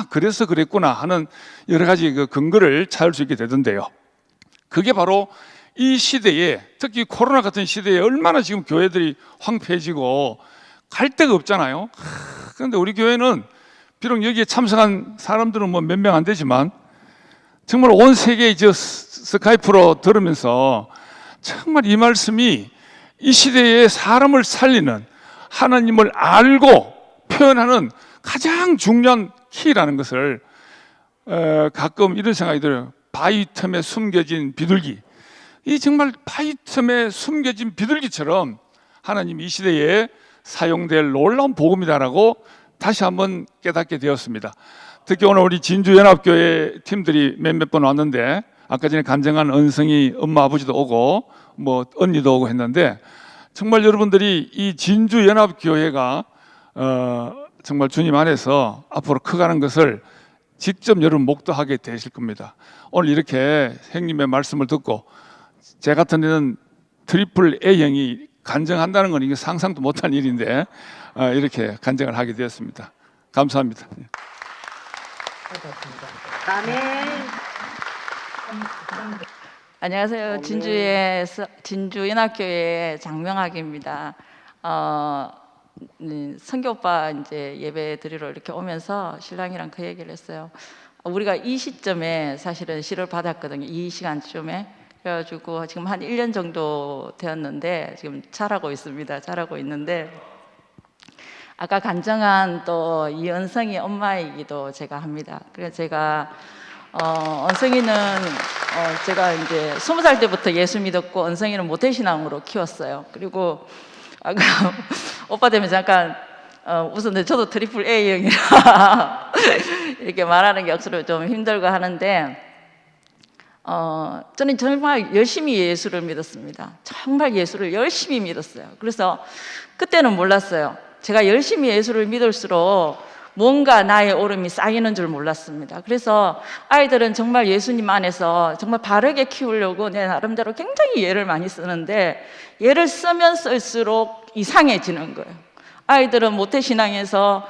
그래서 그랬구나 하는 여러 가지 그 근거를 찾을 수 있게 되던데요. 그게 바로 이 시대에, 특히 코로나 같은 시대에 얼마나 지금 교회들이 황폐해지고 갈 데가 없잖아요. 그런데 우리 교회는 비록 여기에 참석한 사람들은 뭐 몇 명 안 되지만 정말 온 세계에 스카이프로 들으면서 정말 이 말씀이 이 시대에 사람을 살리는, 하나님을 알고 표현하는 가장 중요한 키라는 것을 가끔 이런 생각이 들어요. 바위 틈에 숨겨진 비둘기. 이 정말 바위 틈에 숨겨진 비둘기처럼 하나님 이 시대에 사용될 놀라운 복음이다라고 다시 한번 깨닫게 되었습니다. 특히 오늘 우리 진주연합교회 팀들이 몇몇 번 왔는데, 아까 전에 간증한 은성이 엄마 아버지도 오고 뭐 언니도 오고 했는데, 정말 여러분들이 이 진주연합교회가 정말 주님 안에서 앞으로 커가는 것을 직접 여러분 목도하게 되실 겁니다. 오늘 이렇게 형님의 말씀을 듣고 제 같은 데는 트리플 A형이 간증한다는 건 이게 상상도 못한 일인데 이렇게 간증을 하게 되었습니다. 감사합니다.
안녕하세요. 진주연합교회 장명학입니다. 선교 오빠 이제 예배 드리러 이렇게 오면서 신랑이랑 그 얘기를 했어요. 우리가 이 시점에 사실은 시를 받았거든요. 이 시간쯤에. 그래가지고 지금 한 1년 정도 되었는데 지금 잘하고 있습니다. 잘하고 있는데, 아까 간증한 또 이 은성이 엄마이기도 제가 합니다. 그래서 제가 은성이는 제가 이제 20살 때부터 예수 믿었고 은성이는 모태신앙으로 키웠어요. 그리고 아까 오빠 되면 잠깐 웃었는데 저도 트리플 A형이라 이렇게 말하는 게 억수로 좀 힘들고 하는데, 저는 정말 열심히 예수를 믿었습니다. 정말 예수를 열심히 믿었어요. 그래서 그때는 몰랐어요. 제가 열심히 예수를 믿을수록 뭔가 나의 오름이 쌓이는 줄 몰랐습니다. 그래서 아이들은 정말 예수님 안에서 정말 바르게 키우려고 내 나름대로 굉장히 예를 많이 쓰는데, 예를 쓰면 쓸수록 이상해지는 거예요. 아이들은 모태신앙에서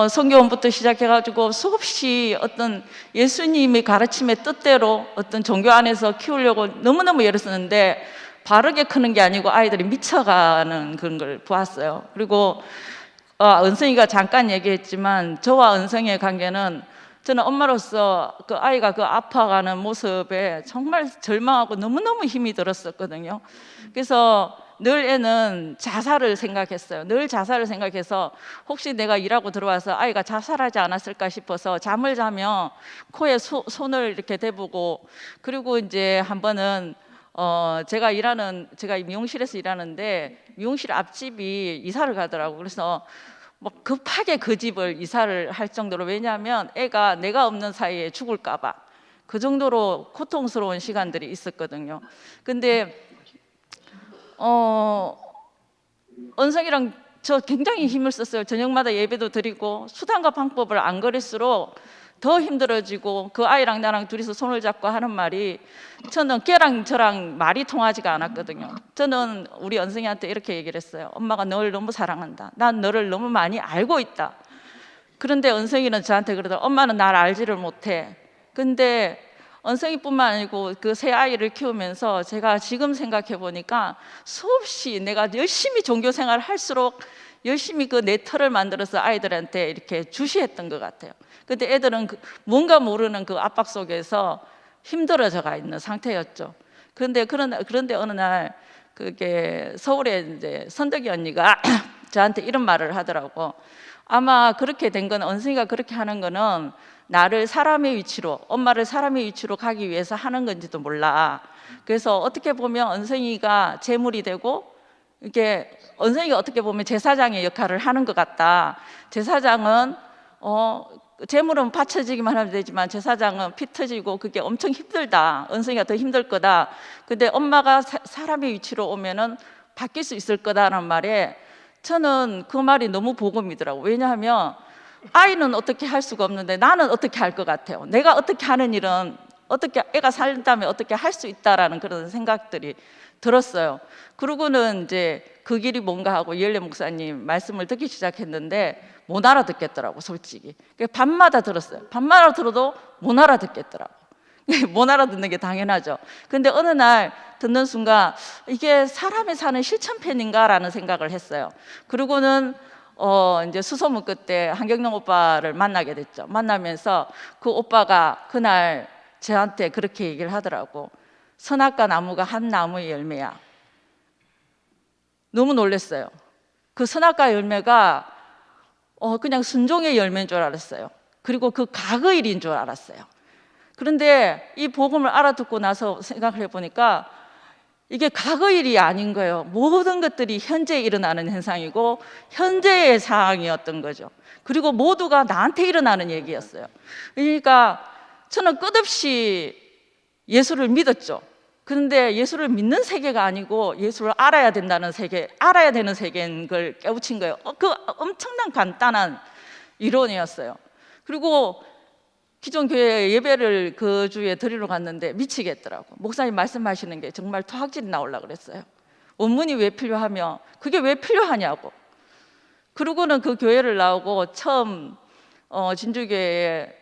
성경부터 시작해가지고 수없이 어떤 예수님의 가르침의 뜻대로 어떤 종교 안에서 키우려고 너무너무 예를 쓰는데 바르게 크는 게 아니고 아이들이 미쳐가는 그런 걸 보았어요. 그리고 은성이가 잠깐 얘기했지만 저와 은성이의 관계는, 저는 엄마로서 그 아이가 그 아파가는 모습에 정말 절망하고 너무너무 힘이 들었었거든요. 그래서 늘 애는 자살을 생각했어요. 늘 자살을 생각해서 혹시 내가 일하고 들어와서 아이가 자살하지 않았을까 싶어서 잠을 자면 코에 손을 이렇게 대보고, 그리고 이제 한 번은 제가 미용실에서 일하는데 미용실 앞집이 이사를 가더라고. 그래서 뭐 급하게 그 집을 이사를 할 정도로, 왜냐하면 애가 내가 없는 사이에 죽을까 봐 그 정도로 고통스러운 시간들이 있었거든요. 근데 은성이랑 저 굉장히 힘을 썼어요. 저녁마다 예배도 드리고 수단과 방법을 안 그릴수록 더 힘들어지고, 그 아이랑 나랑 둘이서 손을 잡고 하는 말이, 저는 걔랑 저랑 말이 통하지가 않았거든요. 저는 우리 은성이한테 이렇게 얘기를 했어요. 엄마가 널 너무 사랑한다. 난 너를 너무 많이 알고 있다. 그런데 은성이는 저한테 그러더라고요. 엄마는 날 알지를 못해. 근데 은성이뿐만 아니고 그 세 아이를 키우면서 제가 지금 생각해 보니까 수없이 내가 열심히 종교 생활을 할수록 열심히 그 내 틀을 만들어서 아이들한테 이렇게 주시했던 것 같아요. 근데 애들은 뭔가 모르는 그 압박 속에서 힘들어져가 있는 상태였죠. 그런데 어느 날 그게 서울에 이제 선덕이 언니가 저한테 이런 말을 하더라고. 아마 그렇게 된 건, 은성이가 그렇게 하는 거는 나를 사람의 위치로, 엄마를 사람의 위치로 가기 위해서 하는 건지도 몰라. 그래서 어떻게 보면 은성이가 제물이 되고, 이게 은성이가 어떻게 보면 제사장의 역할을 하는 것 같다. 제사장은 제물은 바쳐지기만 하면 되지만 제사장은 피 터지고 그게 엄청 힘들다. 은성이가 더 힘들 거다. 근데 엄마가 사람의 위치로 오면은 바뀔 수 있을 거다라는 말에 저는 그 말이 너무 복음이더라고요. 왜냐하면 아이는 어떻게 할 수가 없는데 나는 어떻게 할 것 같아요. 내가 어떻게 하는 일은 어떻게 애가 살다면 어떻게 할 수 있다라는 그런 생각들이 들었어요. 그러고는 이제 그 길이 뭔가 하고 이엘레 목사님 말씀을 듣기 시작했는데 못 알아듣겠더라고, 솔직히. 밤마다 들었어요. 밤마다 들어도 못 알아듣겠더라고. 못 알아듣는 게 당연하죠. 근데 어느 날 듣는 순간 이게 사람이 사는 실천편인가라는 생각을 했어요. 그리고는 이제 수소문 끝에 한경영 오빠를 만나게 됐죠. 만나면서 그 오빠가 그날 저한테 그렇게 얘기를 하더라고. 선악과 나무가 한 나무의 열매야. 너무 놀랐어요. 그 선악과 열매가 그냥 순종의 열매인 줄 알았어요. 그리고 그 가그일인 줄 알았어요. 그런데 이 복음을 알아듣고 나서 생각을 해보니까 이게 과거일이 아닌 거예요. 모든 것들이 현재 일어나는 현상이고 현재의 상황이었던 거죠. 그리고 모두가 나한테 일어나는 얘기였어요. 그러니까 저는 끝없이 예수를 믿었죠. 그런데 예수를 믿는 세계가 아니고 예수를 알아야 된다는 세계, 알아야 되는 세계인 걸 깨우친 거예요. 그 엄청난 간단한 이론이었어요. 그리고 기존 교회 예배를 그 주에 드리러 갔는데 미치겠더라고. 목사님 말씀하시는 게 정말 토학질이 나오려고 그랬어요. 원문이 왜 필요하며 그게 왜 필요하냐고. 그러고는 그 교회를 나오고 처음 진주교회에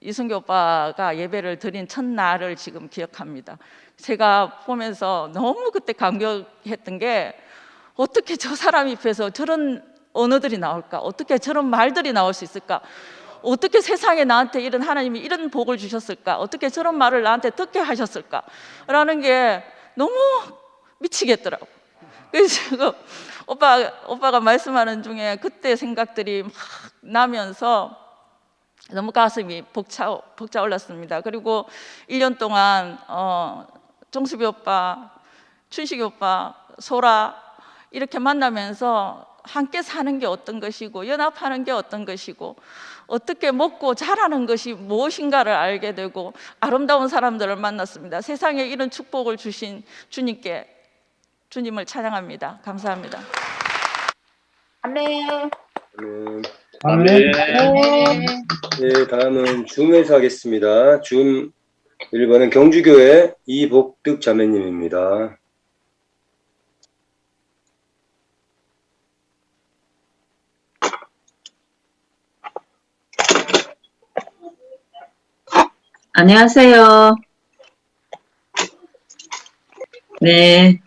이승교 오빠가 예배를 드린 첫날을 지금 기억합니다. 제가 보면서 너무 그때 감격했던 게 어떻게 저 사람 입에서 저런 언어들이 나올까? 어떻게 저런 말들이 나올 수 있을까? 어떻게 세상에 나한테 이런 하나님이 이런 복을 주셨을까? 어떻게 저런 말을 나한테 듣게 하셨을까? 라는 게 너무 미치겠더라고. 그래서 오빠가 말씀하는 중에 그때 생각들이 막 나면서 너무 가슴이 벅차올랐습니다. 그리고 1년 동안 정수비 오빠, 춘식이 오빠, 소라 이렇게 만나면서 함께 사는 게 어떤 것이고 연합하는 게 어떤 것이고 어떻게 먹고 자라는 것이 무엇인가를 알게 되고 아름다운 사람들을 만났습니다. 세상에 이런 축복을 주신 주님께 주님을 찬양합니다. 감사합니다.
아멘.
아멘. 네, 다음은 줌에서 하겠습니다. 줌 1번은 경주교회 이복득 자매님입니다.
안녕하세요. 네.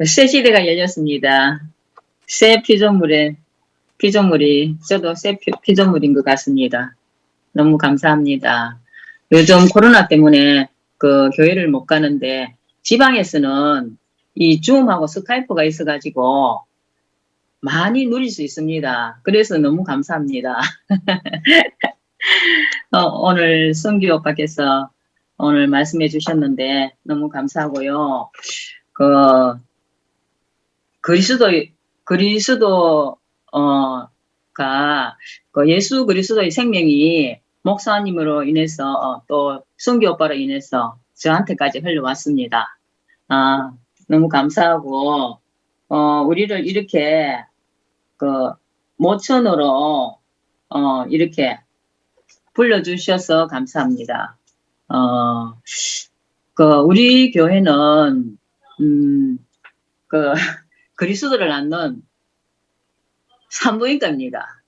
새 시대가 열렸습니다. 새 피조물이, 저도 새 피조물인 것 같습니다. 너무 감사합니다. 요즘 코로나 때문에 그 교회를 못 가는데 지방에서는 이 줌하고 스카이프가 있어가지고 많이 누릴 수 있습니다. 그래서 너무 감사합니다. 오늘 성규 오빠께서 오늘 말씀해 주셨는데 너무 감사하고요. 예수 그리스도의 생명이 목사님으로 인해서 또 성규 오빠로 인해서 저한테까지 흘러왔습니다. 너무 감사하고 우리를 이렇게 모천으로 이렇게 불러주셔서 감사합니다. 우리 교회는 그리스도를 낳는 산부인과입니다.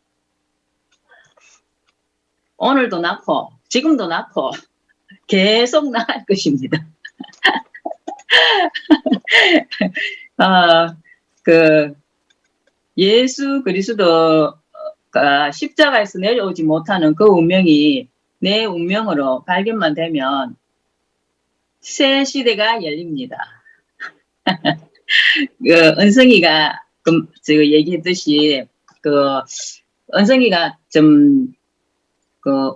오늘도 낳고 지금도 낳고 계속 낳을 것입니다. 예수 그리스도가 십자가에서 내려오지 못하는 그 운명이 내 운명으로 발견만 되면 새 시대가 열립니다. 은성이가 얘기했듯이 은성이가 좀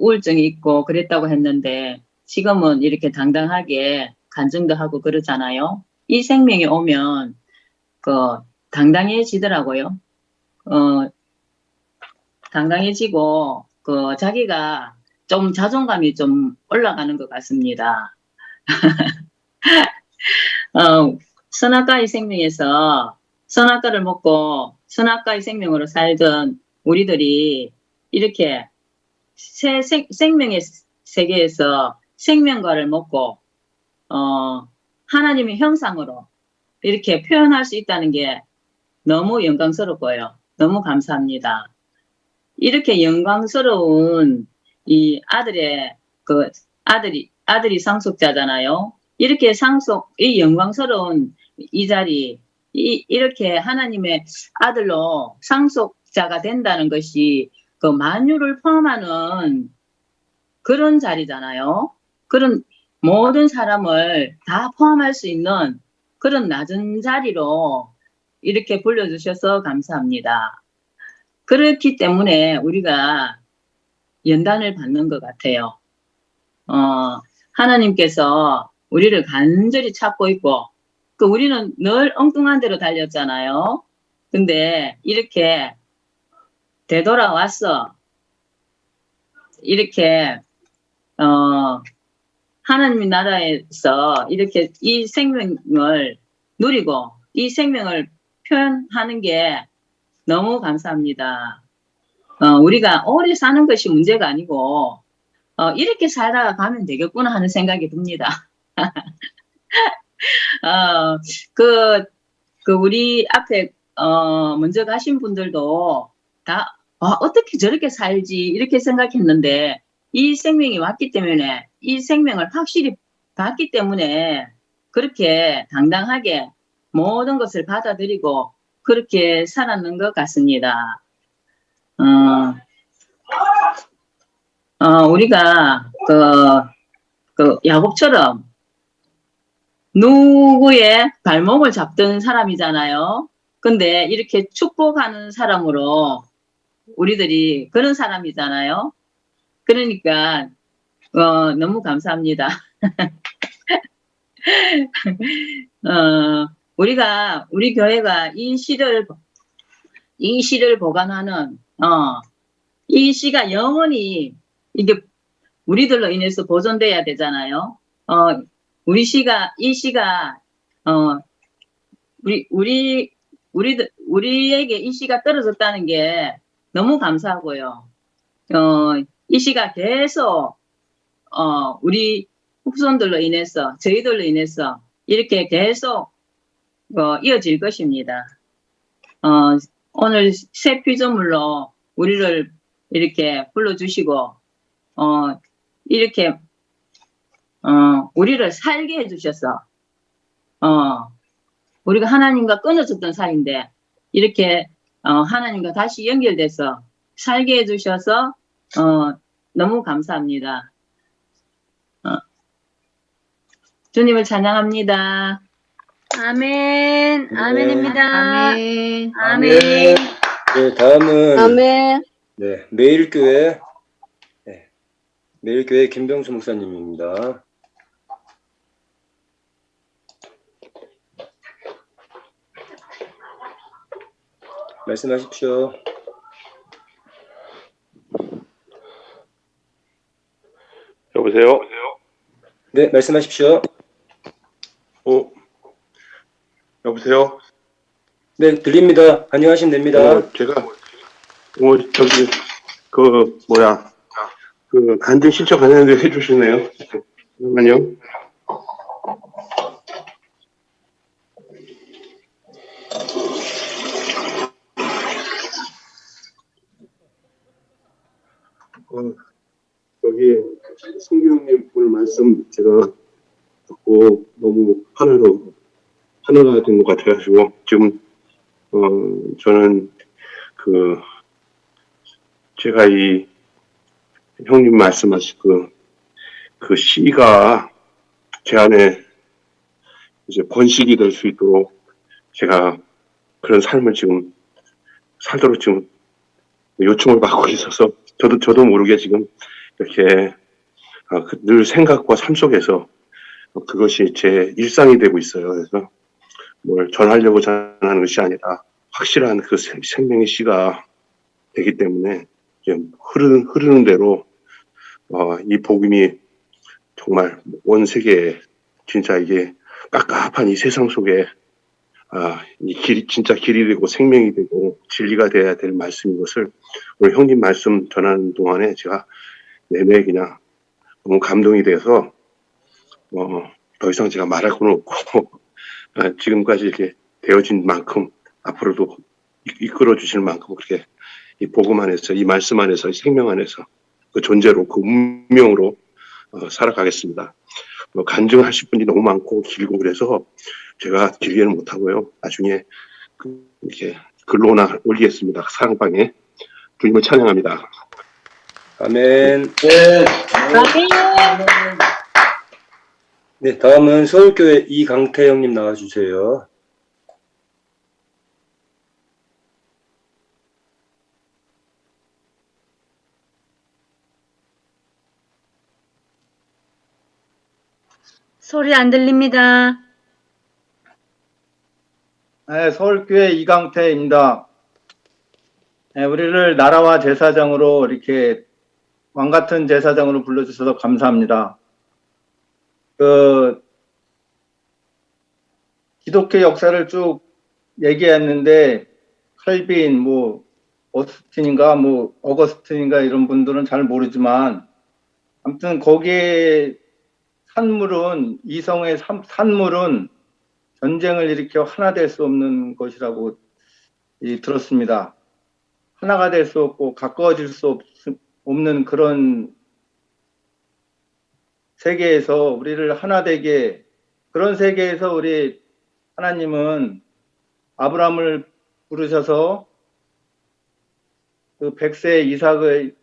우울증이 있고 그랬다고 했는데 지금은 이렇게 당당하게 간증도 하고 그러잖아요. 이 생명이 오면 당당해지더라고요. 당당해지고 자기가 좀 자존감이 좀 올라가는 것 같습니다. 선악과의 생명에서 선악과를 먹고 선악과의 생명으로 살던 우리들이 이렇게 생명의 세계에서 생명과를 먹고 하나님의 형상으로 이렇게 표현할 수 있다는 게 너무 영광스럽고요. 너무 감사합니다. 이렇게 영광스러운 이 아들이 상속자잖아요. 이렇게 이 영광스러운 이 자리, 이렇게 하나님의 아들로 상속자가 된다는 것이 그 만유를 포함하는 그런 자리잖아요. 그런 모든 사람을 다 포함할 수 있는 그런 낮은 자리로 이렇게 불러주셔서 감사합니다. 그렇기 때문에 우리가 연단을 받는 것 같아요. 하나님께서 우리를 간절히 찾고 있고, 우리는 늘 엉뚱한 데로 달렸잖아요. 근데 이렇게 되돌아왔어. 이렇게, 하나님의 나라에서 이렇게 이 생명을 누리고 이 생명을 표현하는 게 너무 감사합니다. 우리가 오래 사는 것이 문제가 아니고, 이렇게 살아가면 되겠구나 하는 생각이 듭니다. 우리 앞에, 먼저 가신 분들도 다, 어떻게 저렇게 살지, 이렇게 생각했는데, 이 생명이 왔기 때문에, 이 생명을 확실히 봤기 때문에, 그렇게 당당하게 모든 것을 받아들이고, 그렇게 살았는 것 같습니다. 우리가, 야곱처럼, 누구의 발목을 잡던 사람이잖아요. 근데 이렇게 축복하는 사람으로 우리들이 그런 사람이잖아요. 그러니까 너무 감사합니다. 우리 교회가 이 시를 보관하는 이 시가 영원히 이게 우리들로 인해서 보존돼야 되잖아요. 우리에게 이 시가 떨어졌다는 게 너무 감사하고요. 이 시가 계속, 우리 후손들로 인해서, 저희들로 인해서 이렇게 계속, 이어질 것입니다. 오늘 새 피조물로 우리를 이렇게 불러주시고, 이렇게, 우리를 살게 해주셔서, 우리가 하나님과 끊어졌던 사이인데, 이렇게, 하나님과 다시 연결돼서 살게 해주셔서, 너무 감사합니다. 주님을 찬양합니다.
아멘. 아멘입니다.
아멘.
아멘.
네, 다음은
아멘.
네, 매일교회 김병수 목사님입니다. 말씀하십시오.
여보세요?
네, 말씀하십시오.
여보세요?
네, 들립니다. 안녕하시면 됩니다.
제가, 간증 신청하는데 해주시네요. 잠깐만요. 여기 성경님 오늘 말씀 제가 듣고 너무 하나가 된 것 같아가지고 지금 저는 제가 이 형님 말씀하신 그 시가 제 안에 이제 번식이 될 수 있도록 제가 그런 삶을 지금 살도록 지금 요청을 받고 있어서 저도 모르게 지금 이렇게 늘 생각과 삶 속에서 그것이 제 일상이 되고 있어요. 그래서 뭘 전하려고 전하는 것이 아니라 확실한 그 생명의 씨가 되기 때문에 이제 흐르는 대로 이 복음이 정말 온 세계에 진짜 이게 깝깝한 이 세상 속에 이 길이 진짜 길이 되고 생명이 되고 진리가 돼야 될 말씀인 것을 오늘 형님 말씀 전하는 동안에 제가 내내 그냥 너무 감동이 돼서 더 이상 제가 말할 건 없고 지금까지 이렇게 되어진 만큼 앞으로도 이끌어 주실 만큼 그렇게 이 복음 안에서 이 말씀 안에서 이 생명 안에서 그 존재로 그 운명으로 살아가겠습니다. 간증하실 분이 너무 많고 길고 그래서 제가 길게는 못하고요. 나중에 이렇게 글로나 올리겠습니다. 사랑방에 주님을 찬양합니다.
아멘.
아멘.
네, 다음은 서울교회 이강태 형님 나와주세요.
소리 안 들립니다.
네, 서울교회 이강태입니다. 네, 우리를 나라와 제사장으로 이렇게 왕같은 제사장으로 불러주셔서 감사합니다. 기독교 역사를 쭉 얘기했는데 칼빈, 어거스틴인가 이런 분들은 잘 모르지만 아무튼 거기에 이성의 산물은 전쟁을 일으켜 하나 될 수 없는 것이라고 들었습니다. 하나가 될 수 없고 가까워질 수 없는 그런 세계에서 우리를 하나 되게, 그런 세계에서 우리 하나님은 아브라함을 부르셔서 그 100세 이삭의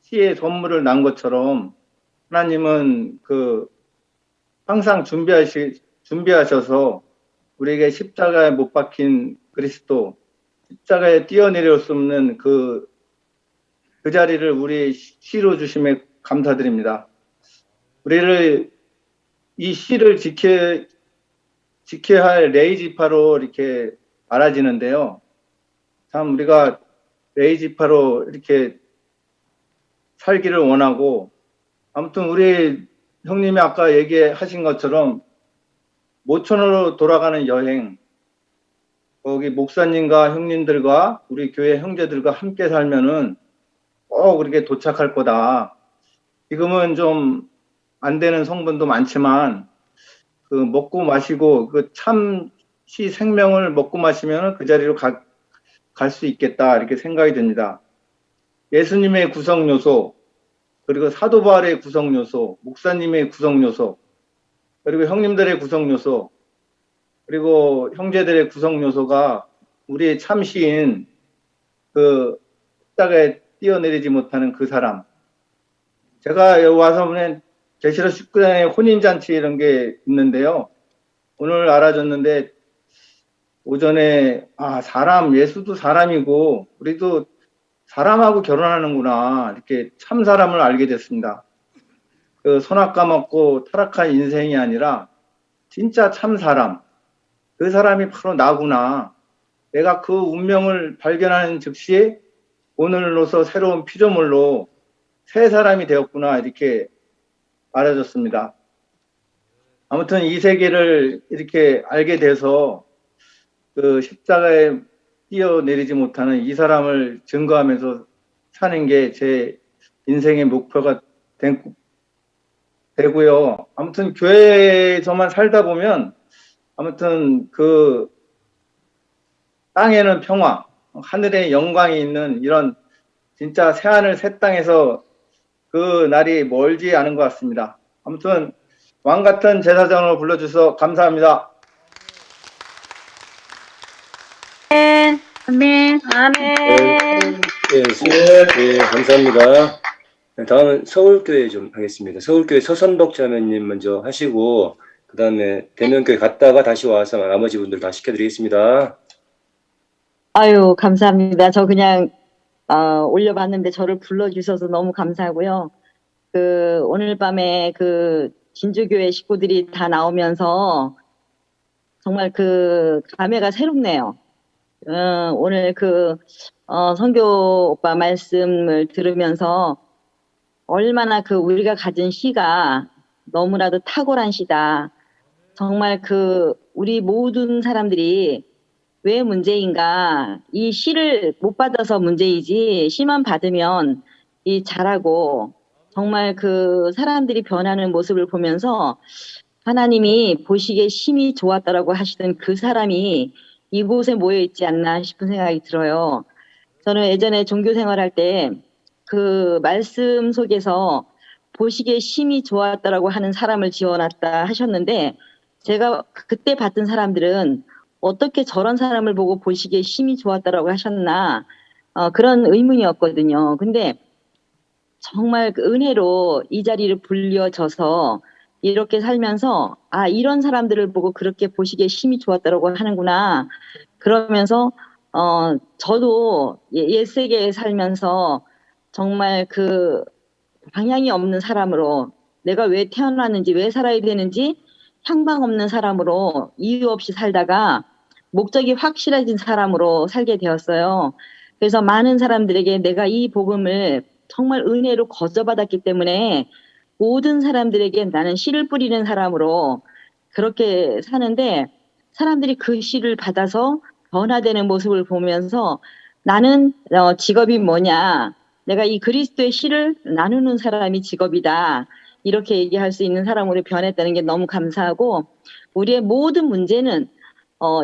시의 선물을 난 것처럼 하나님은 항상 준비하셔서 우리에게 십자가에 못 박힌 그리스도, 십자가에 뛰어내릴 수 없는 그 자리를 우리 시로 주심에 감사드립니다. 우리를 이 시를 지켜야 할 레이지파로 이렇게 알아지는데요. 참 우리가 레이지파로 이렇게 살기를 원하고, 아무튼 우리 형님이 아까 얘기하신 것처럼 모천으로 돌아가는 여행, 거기 목사님과 형님들과 우리 교회 형제들과 함께 살면은 꼭 그렇게 도착할 거다. 지금은 좀 안 되는 성분도 많지만 먹고 마시고 참시 생명을 먹고 마시면 그 자리로 갈 수 있겠다, 이렇게 생각이 듭니다. 예수님의 구성 요소, 그리고 사도 바울의 구성 요소, 목사님의 구성 요소, 그리고 형님들의 구성 요소, 그리고 형제들의 구성 요소가 우리의 참시인 십자가에 뛰어내리지 못하는 그 사람. 제가 여기 와서 보면 계시록 19장에 혼인잔치 이런 게 있는데요. 오늘 알아줬는데 오전에 예수도 사람이고 우리도 사람하고 결혼하는구나, 이렇게 참 사람을 알게 됐습니다. 선악 까먹고 타락한 인생이 아니라 진짜 참 사람, 그 사람이 바로 나구나. 내가 그 운명을 발견하는 즉시 오늘로서 새로운 피조물로 새 사람이 되었구나, 이렇게 알아졌습니다. 아무튼 이 세계를 이렇게 알게 돼서 십자가에 뛰어내리지 못하는 이 사람을 증거하면서 사는 게 제 인생의 목표가 되고요. 아무튼 교회에서만 살다 보면 아무튼 땅에는 평화, 하늘에 영광이 있는 이런 진짜 새하늘 새 땅에서 그 날이 멀지 않은 것 같습니다. 아무튼 왕같은 제사장으로 불러주셔서 감사합니다.
아멘. 아멘.
네, 감사합니다. 네, 다음은 서울교회 좀 하겠습니다. 서울교회 서선덕 자매님 먼저 하시고, 그 다음에 대면교회 갔다가 다시 와서 나머지 분들 다 시켜드리겠습니다.
아유, 감사합니다. 저 그냥 올려봤는데 저를 불러주셔서 너무 감사하고요. 오늘 밤에 진주교회 식구들이 다 나오면서 정말 감회가 새롭네요. 오늘 선교 오빠 말씀을 들으면서 얼마나 우리가 가진 시가 너무나도 탁월한 시다. 정말 우리 모든 사람들이 왜 문제인가? 이 시를 못 받아서 문제이지, 시만 받으면 잘하고 정말 그 사람들이 변하는 모습을 보면서 하나님이 보시기에 심히 좋았다라고 하시던 그 사람이 이곳에 모여 있지 않나 싶은 생각이 들어요. 저는 예전에 종교 생활할 때 그 말씀 속에서 보시기에 심히 좋았다라고 하는 사람을 지어놨다 하셨는데 제가 그때 봤던 사람들은 어떻게 저런 사람을 보고 보시기에 심히 좋았다라고 하셨나 그런 의문이었거든요. 근데 정말 그 은혜로 이 자리를 불려져서 이렇게 살면서 이런 사람들을 보고 그렇게 보시기에 심히 좋았다라고 하는구나. 그러면서 저도 옛세계에 살면서 정말 그 방향이 없는 사람으로 내가 왜 태어났는지 왜 살아야 되는지 향방 없는 사람으로 이유 없이 살다가 목적이 확실해진 사람으로 살게 되었어요. 그래서 많은 사람들에게 내가 이 복음을 정말 은혜로 거저받았기 때문에 모든 사람들에게 나는 씨를 뿌리는 사람으로 그렇게 사는데 사람들이 그 씨를 받아서 변화되는 모습을 보면서 나는 직업이 뭐냐, 내가 이 그리스도의 씨를 나누는 사람이 직업이다, 이렇게 얘기할 수 있는 사람으로 변했다는 게 너무 감사하고, 우리의 모든 문제는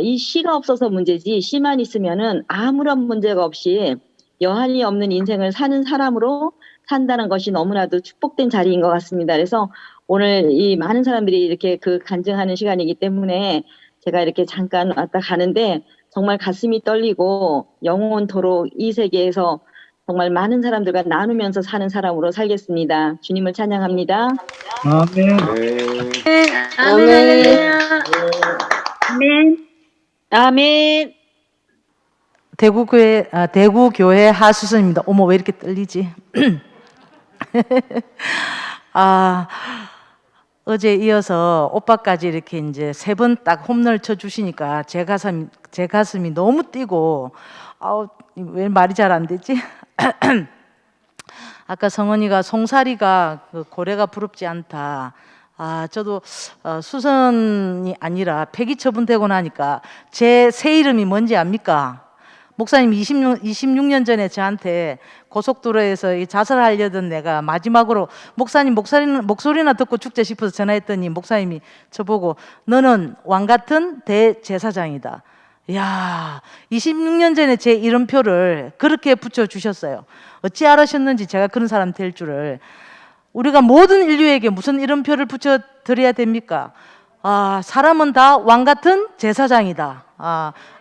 이 씨가 없어서 문제지 씨만 있으면은 아무런 문제가 없이 여한이 없는 인생을 사는 사람으로 산다는 것이 너무나도 축복된 자리인 것 같습니다. 그래서 오늘 이 많은 사람들이 이렇게 그 간증하는 시간이기 때문에 제가 이렇게 잠깐 왔다 가는데 정말 가슴이 떨리고 영원토록 이 세계에서 정말 많은 사람들과 나누면서 사는 사람으로 살겠습니다. 주님을 찬양합니다.
아멘.
아멘. 할렐루야. 아멘.
아멘. 대구교회 하수선입니다. 어머, 왜 이렇게 떨리지? 어제 이어서 오빠까지 이렇게 이제 3번 딱 홈런을 쳐주시니까 제 가슴이 너무 뛰고, 왜 말이 잘 안 되지? 아까 성은이가 송사리가 그 고래가 부럽지 않다. 저도 수선이 아니라 폐기 처분되고 나니까 제 새 이름이 뭔지 압니까? 목사님 26년 전에 저한테 고속도로에서 자살하려던 내가 마지막으로 목사님 목소리나 듣고 죽자 싶어서 전화했더니 목사님이 저보고 너는 왕 같은 대제사장이다. 이야, 26년 전에 제 이름표를 그렇게 붙여주셨어요. 어찌 알으셨는지 제가 그런 사람 될 줄을. 우리가 모든 인류에게 무슨 이름표를 붙여드려야 됩니까? 사람은 다 왕 같은 제사장이다.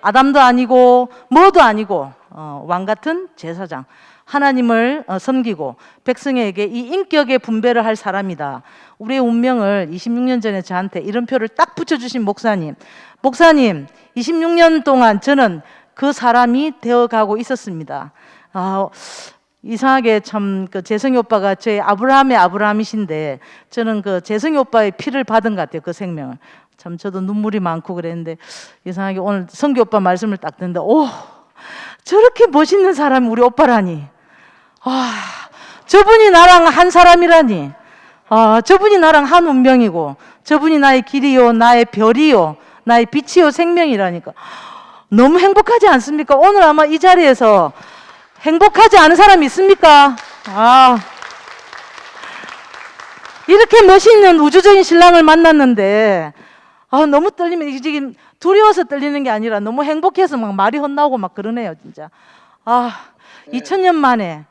아담도 아니고 뭐도 아니고 왕 같은 제사장. 하나님을 섬기고 백성에게 이 인격의 분배를 할 사람이다. 우리의 운명을 26년 전에 저한테 이름표를 딱 붙여주신 목사님, 26년 동안 저는 그 사람이 되어가고 있었습니다. 이상하게 참 그 재성이 오빠가 저의 아브라함의 아브라함이신데 저는 그 재성이 오빠의 피를 받은 것 같아요. 그 생명을. 참 저도 눈물이 많고 그랬는데 이상하게 오늘 성규 오빠 말씀을 딱 듣는데 저렇게 멋있는 사람이 우리 오빠라니. 저분이 나랑 한 사람이라니. 저분이 나랑 한 운명이고 저분이 나의 길이요 나의 별이요 나의 빛이요 생명이라니까. 너무 행복하지 않습니까? 오늘 아마 이 자리에서 행복하지 않은 사람이 있습니까? 이렇게 멋있는 우주적인 신랑을 만났는데 너무 떨리면 지금 두려워서 떨리는 게 아니라 너무 행복해서 막 말이 헛나오고 막 그러네요, 진짜. 2000년 만에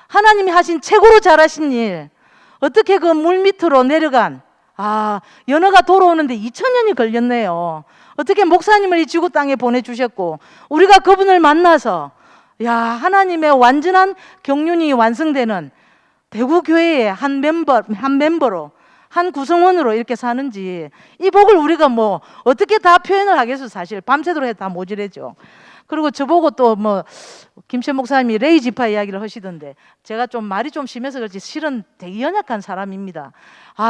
하나님이 하신 최고로 잘하신 일, 어떻게 그 물 밑으로 내려간 연어가 돌아오는데 2000년이 걸렸네요. 어떻게 목사님을 이 지구 땅에 보내주셨고 우리가 그분을 만나서 하나님의 완전한 경륜이 완성되는 대구교회의 한 멤버로 한 구성원으로 이렇게 사는지 이 복을 우리가 뭐 어떻게 다 표현을 하겠어. 사실 밤새도록 해도 다 모자라죠. 그리고 저보고 또 김천 목사님이 레이 지파 이야기를 하시던데 제가 좀 말이 좀 심해서 그렇지 실은 되게 연약한 사람입니다.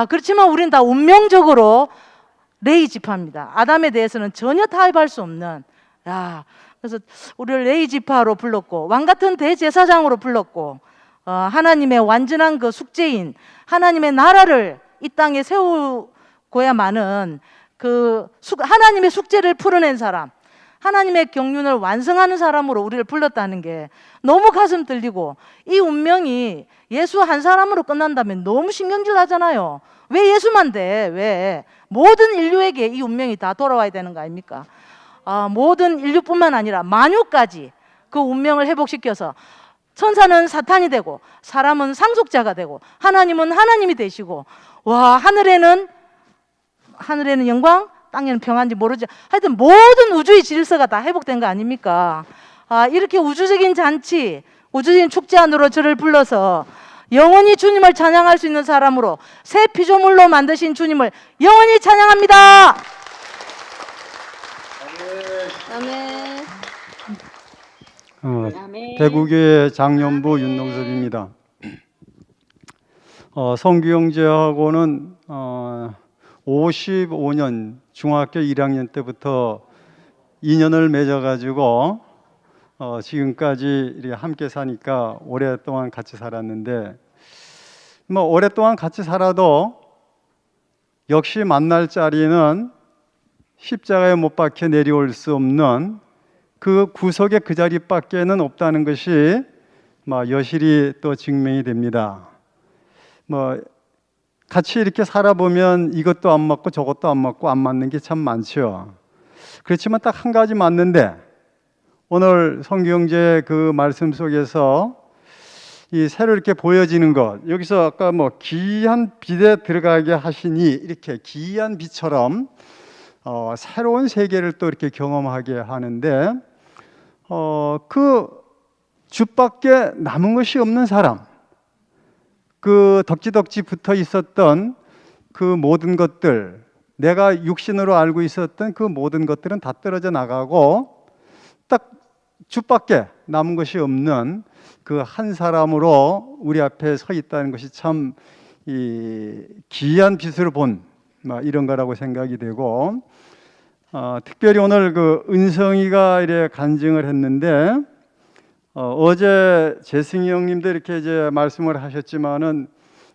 그렇지만 우리는 다 운명적으로 레이 지파입니다. 아담에 대해서는 전혀 타협할 수 없는. 그래서 우리를 레이 지파로 불렀고 왕 같은 대제사장으로 불렀고 하나님의 완전한 그 숙제인 하나님의 나라를 이 땅에 세우고야만은 그 하나님의 숙제를 풀어낸 사람,
하나님의 경륜을 완성하는 사람으로 우리를 불렀다는 게 너무 가슴 떨리고, 이 운명이 예수 한 사람으로 끝난다면 너무 신경질 나잖아요. 왜 예수만 돼? 왜? 모든 인류에게 이 운명이 다 돌아와야 되는 거 아닙니까? 모든 인류뿐만 아니라 만유까지 그 운명을 회복시켜서 천사는 사탄이 되고 사람은 상속자가 되고 하나님은 하나님이 되시고, 와, 하늘에는 영광, 땅에는 평안인지 모르지, 하여튼 모든 우주의 질서가 다 회복된 거 아닙니까? 이렇게 우주적인 잔치, 우주적인 축제 안으로 저를 불러서 영원히 주님을 찬양할 수 있는 사람으로 새 피조물로 만드신 주님을 영원히 찬양합니다.
아멘.
대구교회 장년부 윤동섭입니다. 성규형제하고는 55년 중학교 1학년 때부터 인연을 맺어가지고 지금까지 이렇게 함께 사니까 오랫동안 같이 살았는데, 뭐 오랫동안 같이 살아도 역시 만날 자리는 십자가에 못 박혀 내려올 수 없는 그 구석의 그 자리밖에는 없다는 것이 여실히 또 증명이 됩니다. 같이 이렇게 살아보면 이것도 안 맞고 저것도 안 맞고 안 맞는 게 참 많죠. 그렇지만 딱 한 가지 맞는데, 오늘 성경제 그 말씀 속에서 이 새로 이렇게 보여지는 것, 여기서 아까 기이한 빛에 들어가게 하시니 이렇게 기이한 빛처럼 새로운 세계를 또 이렇게 경험하게 하는데, 그 주 밖에 남은 것이 없는 사람, 그 덕지덕지 붙어 있었던 그 모든 것들, 내가 육신으로 알고 있었던 그 모든 것들은 다 떨어져 나가고 딱 주 밖에 남은 것이 없는 그 한 사람으로 우리 앞에 서 있다는 것이 참 기이한 빛으로 본 이런 거라고 생각이 되고, 특별히 오늘 그 은성이가 이래 간증을 했는데, 어제 재승이 형님도 이렇게 이제 말씀을 하셨지만은,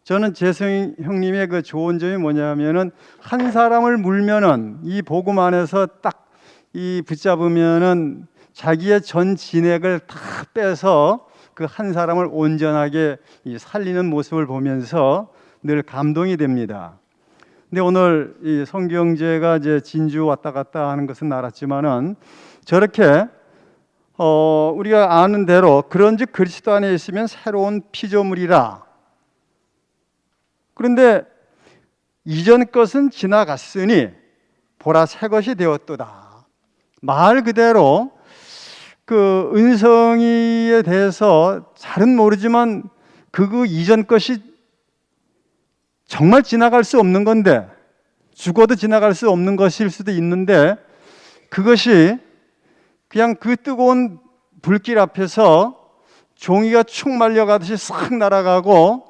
저는 재승이 형님의 그 좋은 점이 뭐냐면은, 한 사람을 물면은 이 복음 안에서 딱 이 붙잡으면은 자기의 전 진액을 다 빼서 그 한 사람을 온전하게 살리는 모습을 보면서 늘 감동이 됩니다. 근데 오늘 이 성경제가 이제 진주 왔다 갔다 하는 것은 알았지만은, 저렇게 우리가 아는 대로 그런즉 그리스도 안에 있으면 새로운 피조물이라. 그런데 이전 것은 지나갔으니 보라 새 것이 되었도다. 말 그대로 그 은성이에 대해서 잘은 모르지만 그 이전 것이 정말 지나갈 수 없는 건데, 죽어도 지나갈 수 없는 것일 수도 있는데, 그것이 그냥 그 뜨거운 불길 앞에서 종이가 축 말려가듯이 싹 날아가고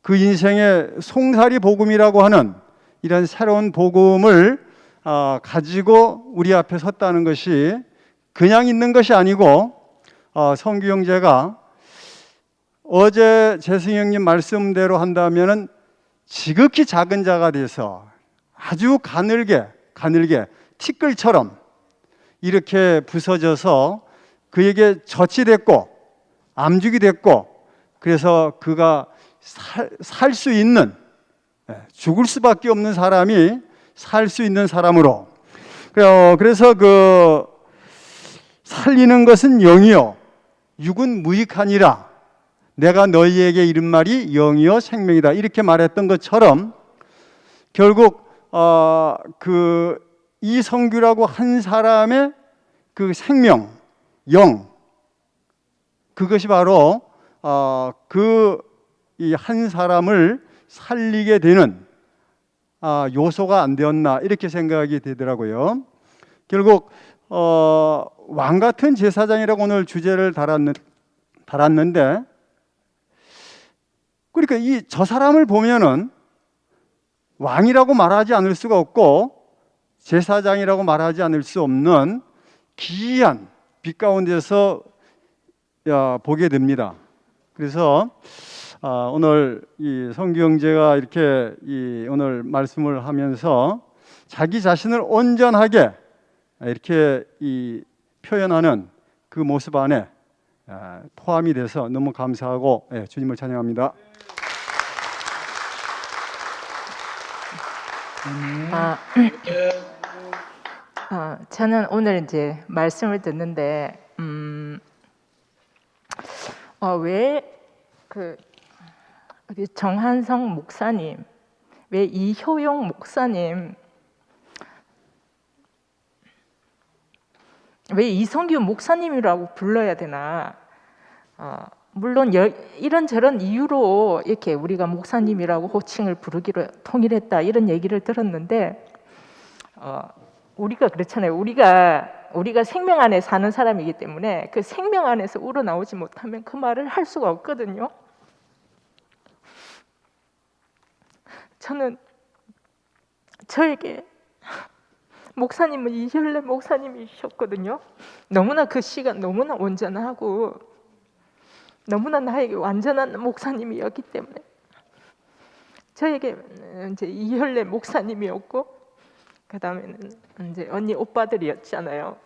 그 인생의 송사리 복음이라고 하는 이런 새로운 복음을 가지고 우리 앞에 섰다는 것이 그냥 있는 것이 아니고, 성규 형제가 어제 재승이 형님 말씀대로 한다면은 지극히 작은 자가 돼서 아주 가늘게 티끌처럼 이렇게 부서져서 그에게 젖이 됐고 암죽이 됐고, 그래서 그가 살 수 있는, 죽을 수밖에 없는 사람이 살 수 있는 사람으로, 그래서 그 살리는 것은 영이요 육은 무익하니라, 내가 너희에게 이른 말이 영이요 생명이다, 이렇게 말했던 것처럼 결국 이 성규라고 한 사람의 그 생명, 영, 그것이 바로 그 이 한 사람을 살리게 되는 요소가 안 되었나, 이렇게 생각이 되더라고요. 결국 왕 같은 제사장이라고 오늘 주제를 달았는데, 그러니까 저 사람을 보면은 왕이라고 말하지 않을 수가 없고 제사장이라고 말하지 않을 수 없는 기이한 빛 가운데서 보게 됩니다. 그래서 오늘 이 성규 형제가 이렇게 오늘 말씀을 하면서 자기 자신을 온전하게 이렇게 표현하는 그 모습 안에 포함이 돼서 너무 감사하고 주님을 찬양합니다.
저는 오늘 이제 말씀을 듣는데 왜 우리 정한성 목사님, 왜 이효용 목사님, 왜 이성규 목사님이라고 불러야 되나? 물론 이런저런 이유로 이렇게 우리가 목사님이라고 호칭을 부르기로 통일했다 이런 얘기를 들었는데 우리가 그렇잖아요. 우리가 생명 안에 사는 사람이기 때문에 그 생명 안에서 우러나오지 못하면 그 말을 할 수가 없거든요. 저에게 목사님은 이혈래 목사님이셨거든요. 너무나 그 시간 너무나 온전하고 너무나 나에게 완전한 목사님이었기 때문에 저에게 이제 이혈래 목사님이었고 그 다음에는 이제 언니 오빠들이었잖아요.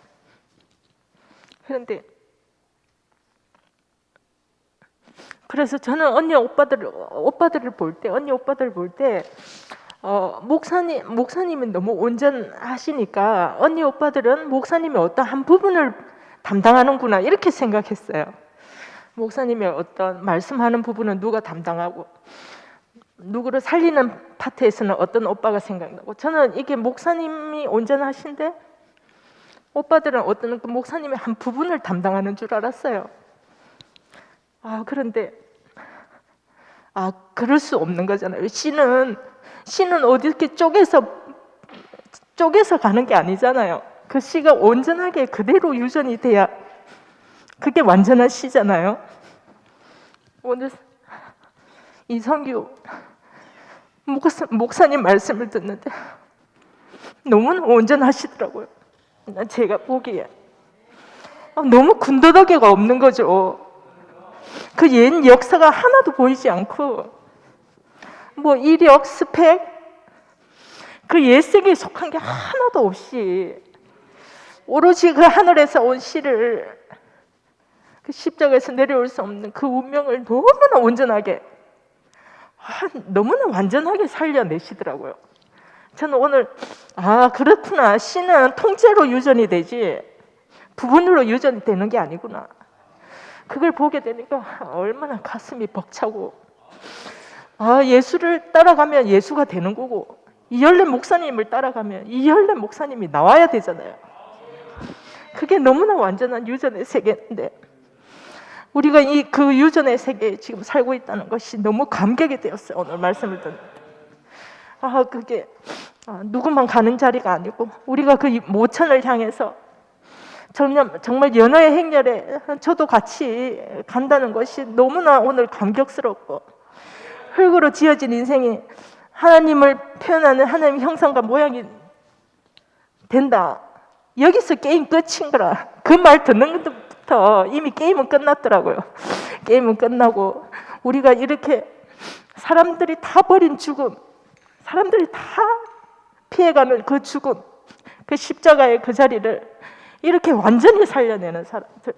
그래서 저는 언니 오빠들을 볼 때 목사님이 너무 온전하시니까 언니 오빠들은 목사님의 어떤 한 부분을 담당하는구나 이렇게 생각했어요. 목사님의 어떤 말씀하는 부분은 누가 담당하고 누구를 살리는 파트에서는 어떤 오빠가 생각나고 저는 이게 목사님이 온전하신데 오빠들은 어떤 그 목사님의 한 부분을 담당하는 줄 알았어요. 그런데 그럴 수 없는 거잖아요. 씨는 어떻게 쪼개서 가는 게 아니잖아요. 그 씨가 온전하게 그대로 유전이 돼야 그게 완전한 씨잖아요. 오늘 이성규 목사님 말씀을 듣는데 너무나 온전하시더라고요. 제가 보기에 너무 군더더기가 없는 거죠. 그 옛 역사가 하나도 보이지 않고 뭐 이력, 스펙 그 옛 세계에 속한 게 하나도 없이 오로지 그 하늘에서 온 씨를 그 십자가에서 내려올 수 없는 그 운명을 너무나 온전하게 너무나 완전하게 살려내시더라고요. 저는 오늘 그렇구나. 씨는 통째로 유전이 되지 부분으로 유전이 되는 게 아니구나. 그걸 보게 되니까 얼마나 가슴이 벅차고 예수를 따라가면 예수가 되는 거고 이혈래 목사님을 따라가면 이혈래 목사님이 나와야 되잖아요. 그게 너무나 완전한 유전의 세계인데 우리가 그 유전의 세계에 지금 살고 있다는 것이 너무 감격이 되었어요. 오늘 말씀을 듣는데 그게 누구만 가는 자리가 아니고 우리가 그 모천을 향해서 정말 연어의 행렬에 저도 같이 간다는 것이 너무나 오늘 감격스럽고 흙으로 지어진 인생이 하나님을 표현하는 하나님의 형상과 모양이 된다. 여기서 게임 끝인 거라. 그 말 듣는 것부터 이미 게임은 끝났더라고요. 게임은 끝나고 우리가 이렇게 사람들이 다 버린 죽음, 사람들이 다 피해가는 그 죽음, 그 십자가의 그 자리를 이렇게 완전히 살려내는 사람들,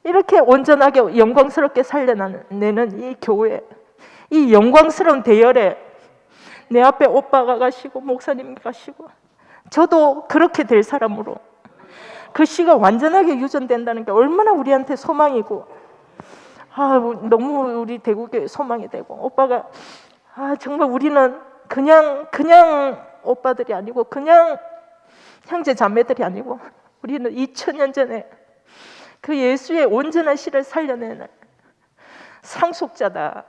이렇게 온전하게 영광스럽게 살려내는 이 교회, 이 영광스러운 대열에 내 앞에 오빠가 가시고 목사님 가시고 저도 그렇게 될 사람으로 그 씨가 완전하게 유전된다는 게 얼마나 우리한테 소망이고 너무 우리 대구교회 소망이 되고 오빠가 정말 우리는 그냥 오빠들이 아니고 그냥 형제 자매들이 아니고 우리는 2000년 전에 그 예수의 온전한 씨를 살려내는 상속자다.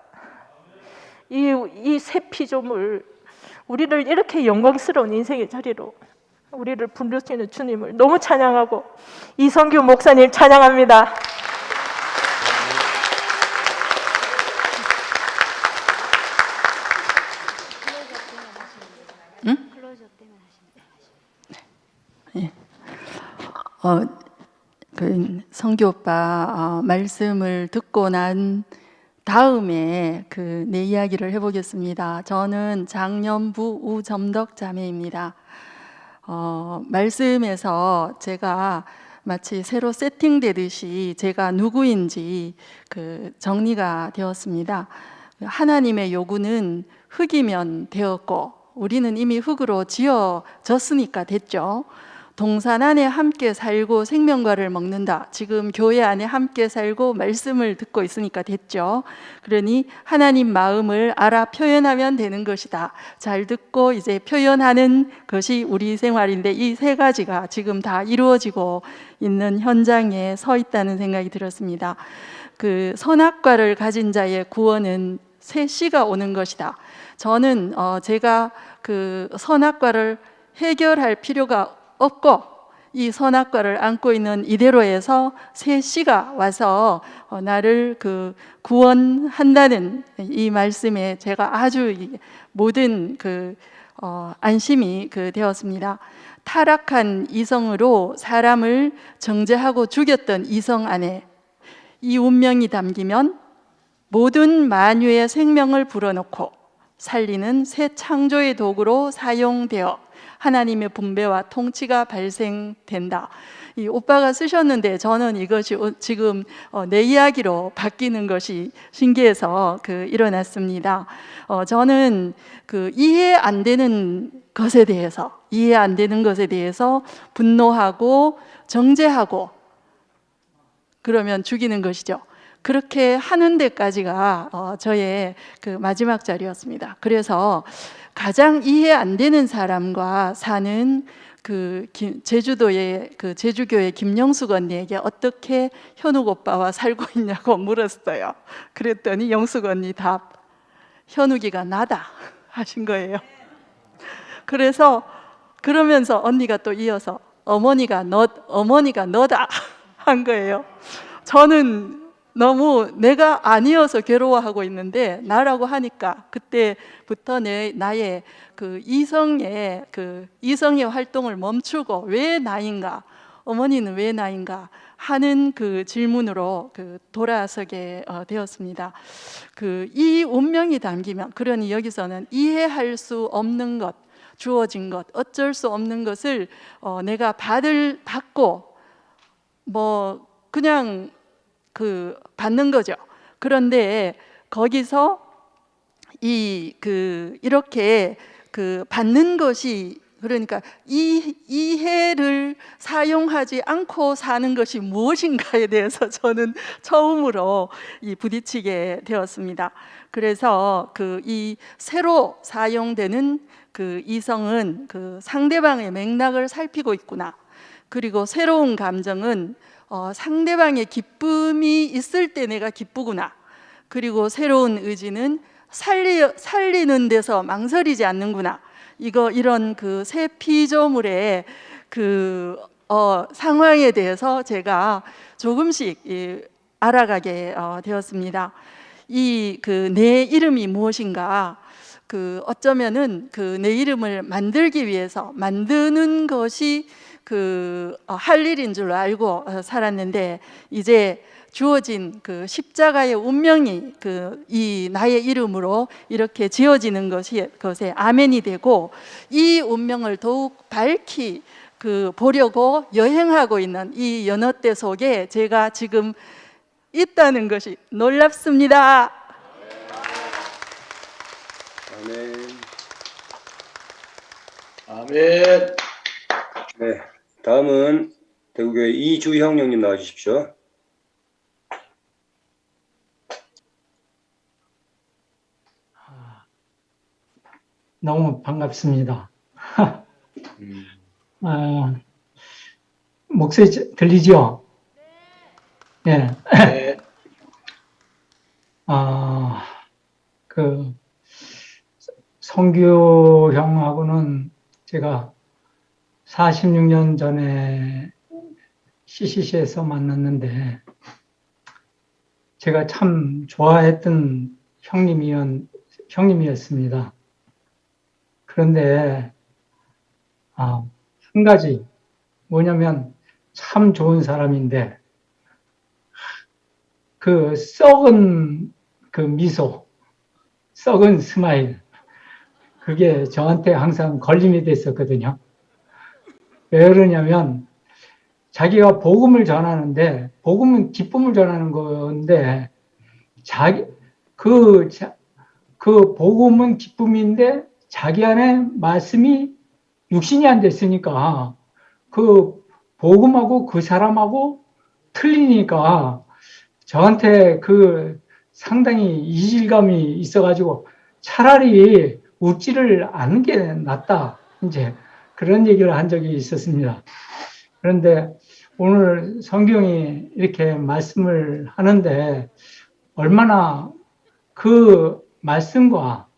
이 새 피조물 우리를 이렇게 영광스러운 인생의 자리로 우리를 부르시는 주님을 너무 찬양하고 이성규 목사님 찬양합니다.
그 성규 오빠 말씀을 듣고 난 다음에 내 이야기를 해보겠습니다. 저는 장년부 우점덕 자매입니다. 말씀에서 제가 마치 새로 세팅되듯이 제가 누구인지 정리가 되었습니다. 하나님의 요구는 흙이면 되었고 우리는 이미 흙으로 지어졌으니까 됐죠. 동산 안에 함께 살고 생명과를 먹는다. 지금 교회 안에 함께 살고 말씀을 듣고 있으니까 됐죠. 그러니 하나님 마음을 알아 표현하면 되는 것이다. 잘 듣고 이제 표현하는 것이 우리 생활인데 이 세 가지가 지금 다 이루어지고 있는 현장에 서 있다는 생각이 들었습니다. 그 선악과를 가진 자의 구원은 새 씨가 오는 것이다. 저는 제가 그 선악과를 해결할 필요가 없고 이 선악과를 안고 있는 이대로에서 새 씨가 와서 나를 구원한다는 이 말씀에 제가 아주 모든 안심이 되었습니다. 타락한 이성으로 사람을 정죄하고 죽였던 이성 안에 이 운명이 담기면 모든 만유의 생명을 불어넣고 살리는 새 창조의 도구로 사용되어 하나님의 분배와 통치가 발생된다. 이 오빠가 쓰셨는데 저는 이것이 지금 내 이야기로 바뀌는 것이 신기해서 일어났습니다. 저는 이해 안 되는 것에 대해서 분노하고 정죄하고 그러면 죽이는 것이죠. 그렇게 하는 데까지가 저의 마지막 자리였습니다. 그래서 가장 이해 안 되는 사람과 사는 제주도의 제주교회 김영숙 언니에게 어떻게 현욱 오빠와 살고 있냐고 물었어요. 그랬더니 영숙 언니 답, 현욱이가 나다 하신 거예요. 그러면서 언니가 또 이어서 어머니가 너다 한 거예요. 저는 너무 내가 아니어서 괴로워하고 있는데 나라고 하니까 그때부터 나의 이성의 활동을 멈추고 왜 나인가, 어머니는 왜 나인가 하는 질문으로 돌아서게 되었습니다. 이 운명이 담기면, 그러니 여기서는 이해할 수 없는 것, 주어진 것, 어쩔 수 없는 것을 내가 받고 그냥 받는 거죠. 그런데 거기서 이렇게 받는 것이, 그러니까 이해를 사용하지 않고 사는 것이 무엇인가에 대해서 저는 처음으로 부딪히게 되었습니다. 그래서 이 새로 사용되는 이성은 상대방의 맥락을 살피고 있구나. 그리고 새로운 감정은 상대방의 기쁨이 있을 때 내가 기쁘구나. 그리고 새로운 의지는 살리는 데서 망설이지 않는구나. 이런 새 피조물의 상황에 대해서 제가 조금씩 알아가게 되었습니다. 내 이름이 무엇인가? 어쩌면은 내 이름을 만들기 위해서 만드는 것이 할 일인 줄로 알고 살았는데, 이제 주어진 십자가의 운명이 이 나의 이름으로 이렇게 지어지는 것에 아멘이 되고, 이 운명을 더욱 밝히 보려고 여행하고 있는 이 연어대 속에 제가 지금 있다는 것이 놀랍습니다.
아멘.
아멘.
네, 다음은 대구교회 이주형 형님 나와주십시오.
너무 반갑습니다. 목소리 들리죠? 네. 네. 성규 형하고는 제가 46년 전에 CCC에서 만났는데, 제가 참 좋아했던 형님이었습니다. 그런데 한 가지 뭐냐면, 참 좋은 사람인데 썩은 미소, 썩은 스마일, 그게 저한테 항상 걸림이 됐었거든요. 왜 그러냐면 자기가 복음을 전하는데 복음은 기쁨을 전하는 건데 그 복음은 기쁨인데 자기 안에 말씀이 육신이 안 됐으니까 그 복음하고 그 사람하고 틀리니까 저한테 그 상당히 이질감이 있어가지고 차라리 웃지를 않는 게 낫다. 이제 그런 얘기를 한 적이 있었습니다. 그런데 오늘 성경이 이렇게 말씀을 하는데 얼마나 그 말씀과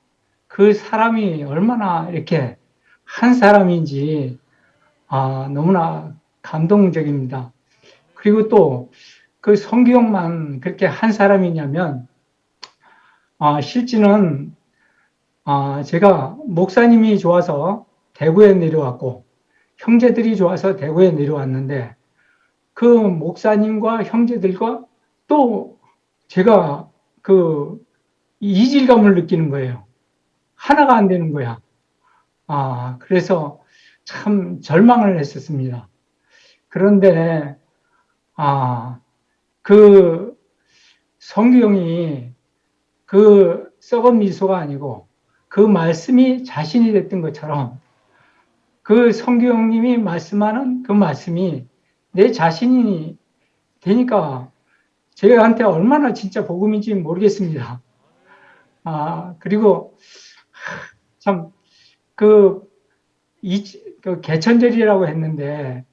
그 사람이 얼마나 이렇게 한 사람인지 너무나 감동적입니다. 그리고 또 그 성경만 그렇게 한 사람이냐면 실제는 제가 목사님이 좋아서 대구에 내려왔고 형제들이 좋아서 대구에 내려왔는데 그 목사님과 형제들과 또 제가 그 이질감을 느끼는 거예요. 하나가 안 되는 거야. 그래서 참 절망을 했었습니다. 그런데 그 성경이 그 썩은 미소가 아니고 그 말씀이 자신이 됐던 것처럼 그 성경님이 말씀하는 그 말씀이 내 자신이 되니까 저한테 얼마나 진짜 복음인지 모르겠습니다. 그리고 참 그 개천절이라고 했는데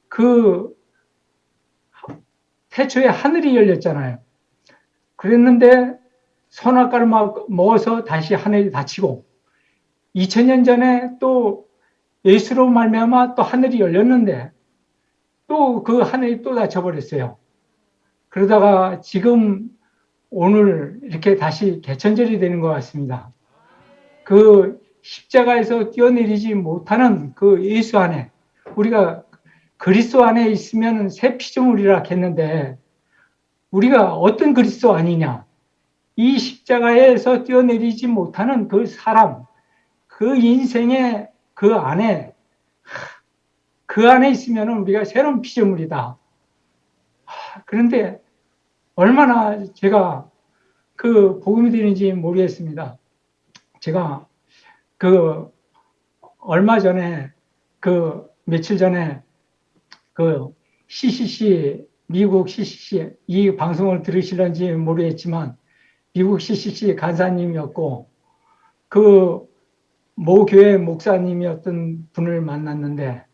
그 태초에 하늘이 열렸잖아요. 그랬는데 선악과를 막 먹어서 다시 하늘이 닫히고 2000년 전에 또 예수로 말미암아 또 하늘이 열렸는데 또 그 하늘이 또 닫혀버렸어요. 그러다가 지금 오늘 이렇게 다시 개천절이 되는 것 같습니다. 그 십자가에서 뛰어내리지 못하는 그 예수 안에 우리가 그리스도 안에 있으면 새 피조물이라 했는데 우리가 어떤 그리스도 아니냐? 이 십자가에서 뛰어내리지 못하는 그 사람, 그 인생의 그 안에 있으면 우리가 새로운 피조물이다. 그런데 얼마나 제가 그 복음이 되는지 모르겠습니다. 제가 그 얼마 전에 며칠 전에 그 CCC 미국 CCC 이 방송을 들으실런지 모르겠지만 미국 CCC 간사님이었고 그 모 교회 목사님이었던 분을 만났는데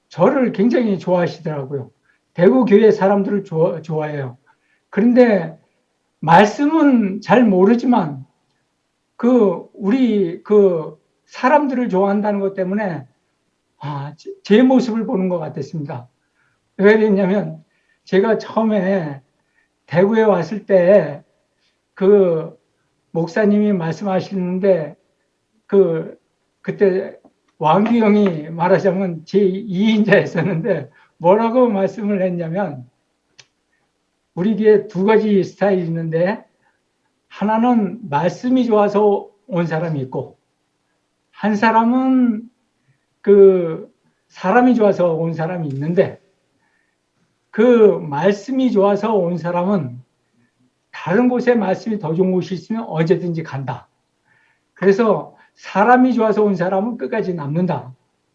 저를 굉장히 좋아하시더라고요. 대구 교회 사람들을 좋아해요. 그런데 말씀은 잘 모르지만 우리 사람들을 좋아한다는 것 때문에 제 모습을 보는 것 같았습니다. 왜 그랬냐면 제가 처음에 대구에 왔을 때 그 목사님이 말씀하시는데 그때 왕규영이 말하자면 제2인자였었는데 뭐라고 말씀을 했냐면 우리 교회 두 가지 스타일이 있는데 하나는 말씀이 좋아서 온 사람이 있고 한 사람은 사람이 좋아서 온 사람이 있는데 그 말씀이 좋아서 온 사람은 다른 곳에 말씀이 더 좋은 곳이 있으면 언제든지 간다. 그래서 사람이 좋아서 온 사람은 끝까지 남는다.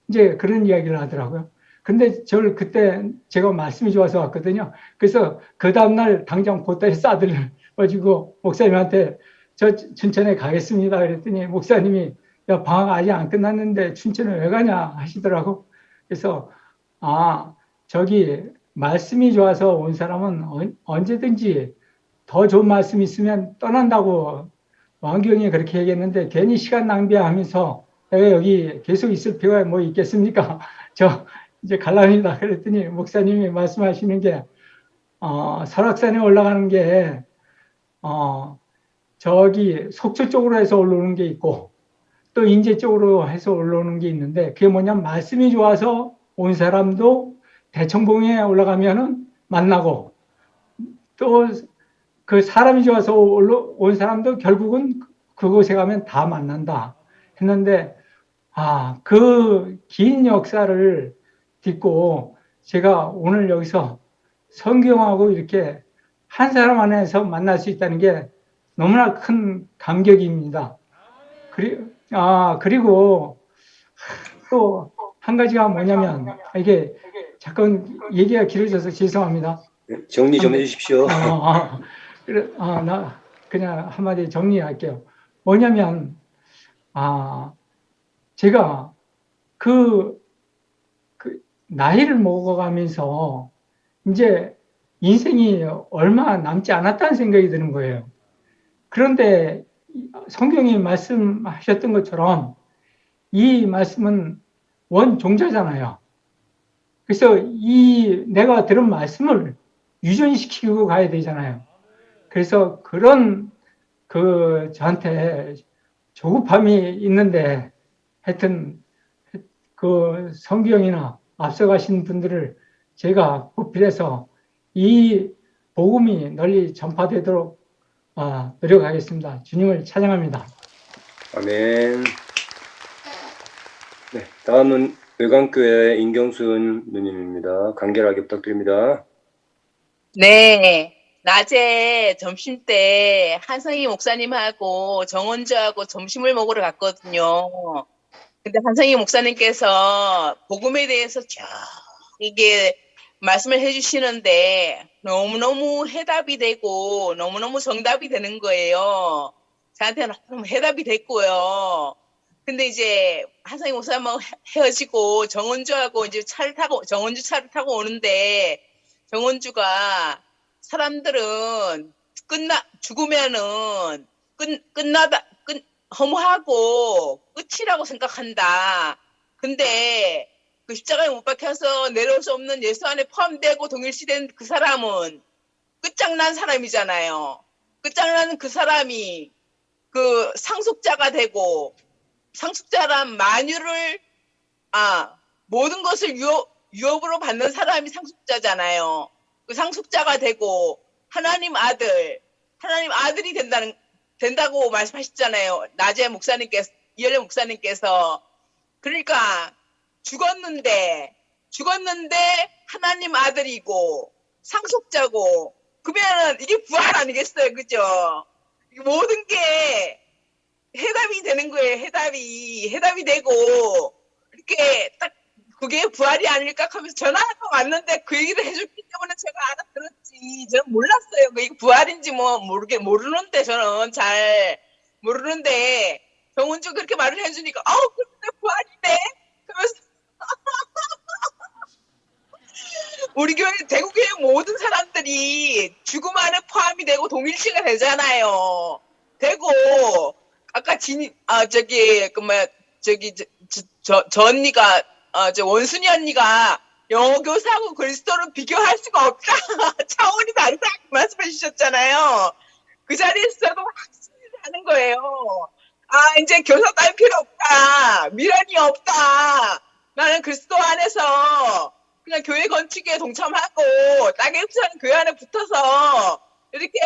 이제 그런 이야기를 하더라고요. 근데 저를 그때 제가 말씀이 좋아서 왔거든요. 그래서 그 다음날 당장 보따리 싸들어가지고 목사님한테 저 춘천에 가겠습니다. 그랬더니 목사님이 야, 방학 아직 안 끝났는데 춘천에 왜 가냐 하시더라고. 그래서 저기 말씀이 좋아서 온 사람은 언제든지 더 좋은 말씀이 있으면 떠난다고 왕경이 그렇게 얘기했는데 괜히 시간 낭비하면서 내가 여기 계속 있을 필요가 뭐 있겠습니까? 저 이제 갈랍니다. 그랬더니 목사님이 말씀하시는 게 설악산에 올라가는 게 저기 속초 쪽으로 해서 올라오는 게 있고 또 인제 쪽으로 해서 올라오는 게 있는데 그게 뭐냐면 말씀이 좋아서 온 사람도 대청봉에 올라가면은 만나고 또 그 사람이 좋아서 온 사람도 결국은 그곳에 가면 다 만난다 했는데 그 긴 역사를 딛고 제가 오늘 여기서 성경하고 이렇게 한 사람 안에서 만날 수 있다는 게 너무나 큰 감격입니다. 그리고 또 한 가지가 뭐냐면 이게 잠깐 얘기가 길어져서 죄송합니다.
정리 좀 해주십시오.
나 그냥 한마디 정리할게요. 뭐냐면 제가 그 나이를 먹어가면서 이제 인생이 얼마 남지 않았다는 생각이 드는 거예요. 그런데 성경이 말씀하셨던 것처럼 이 말씀은 원종자잖아요. 그래서 내가 들은 말씀을 유전시키고 가야 되잖아요. 그래서 그런 저한테 조급함이 있는데 하여튼 그 성경이나 앞서가신 분들을 제가 보필해서 이 복음이 널리 전파되도록 노력하겠습니다. 주님을 찬양합니다.
아멘. 네, 다음은 외관교회 임경순 누님입니다. 간결하게 부탁드립니다.
네, 낮에 점심 때 한성희 목사님하고 정원주하고 점심을 먹으러 갔거든요. 근데 한성희 목사님께서 복음에 대해서 쭉 이게 말씀을 해주시는데 너무너무 해답이 되고 너무너무 정답이 되는 거예요. 저한테는 너무 해답이 됐고요. 근데 이제 한성희 목사님하고 헤어지고 정원주하고 이제 정원주 차를 타고 오는데 정원주가 사람들은 죽으면은 허무하고 끝이라고 생각한다. 근데 그 십자가에 못 박혀서 내려올 수 없는 예수 안에 포함되고 동일시된 그 사람은 끝장난 사람이잖아요. 끝장난 그 사람이 그 상속자가 되고 상속자란 만유를 모든 것을 유업으로 받는 사람이 상속자잖아요. 그 상속자가 되고 하나님 아들이 된다고 말씀하셨잖아요. 낮에 목사님께서, 이열레 목사님께서. 그러니까 죽었는데 하나님 아들이고 상속자고 그러면 이게 부활 아니겠어요, 그죠? 모든 게 해답이 되는 거예요. 해답이 되고 이렇게 딱 그게 부활이 아닐까 하면서 전화가 왔는데 그 얘기를 해줬기 때문에 제가 알아들었지. 저는 몰랐어요. 이게 부활인지 모르는데 저는 잘 모르는데 정은주 그렇게 말을 해주니까 근데 부활이네. 그러면서 우리 교회 대구교회 모든 사람들이 죽음 안에 포함이 되고 동일시가 되잖아요. 되고 아까 저 언니가 원순이 언니가 영어 교사하고 그리스도를 비교할 수가 없다. 차원이 다르다 말씀해 주셨잖아요. 그 자리에서도 확신을 하는 거예요. 이제 교사 딸 필요 없다. 미련이 없다. 나는 그리스도 안에서 그냥 교회 건축에 동참하고 땅에 흡수하는 교회 안에 붙어서 이렇게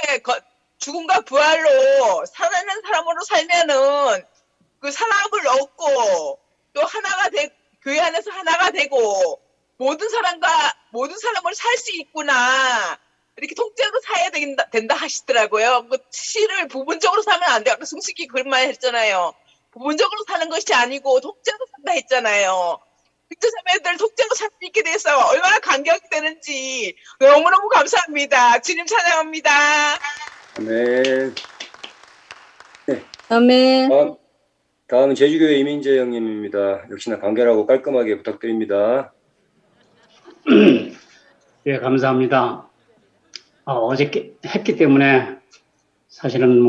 죽음과 부활로 살아있는 사람으로 살면은 그 사람을 얻고 또 교회 안에서 하나가 되고 모든 사람을 살 수 있구나. 이렇게 통째로 사야 된다 하시더라고요. 그 시를 부분적으로 사면 안 돼요. 아까 승식이 그런 말 했잖아요. 부분적으로 사는 것이 아니고 통째로 산다 했잖아요. 형제자매들 통째로 살 수 있게 돼서 얼마나 감격이 되는지 너무너무 감사합니다. 주님 찬양합니다.
아멘. 네.
아멘.
다음은 제주교회 이민재 형님입니다. 역시나 간결하고 깔끔하게 부탁드립니다.
예, 감사합니다. 어제 했기 때문에 사실은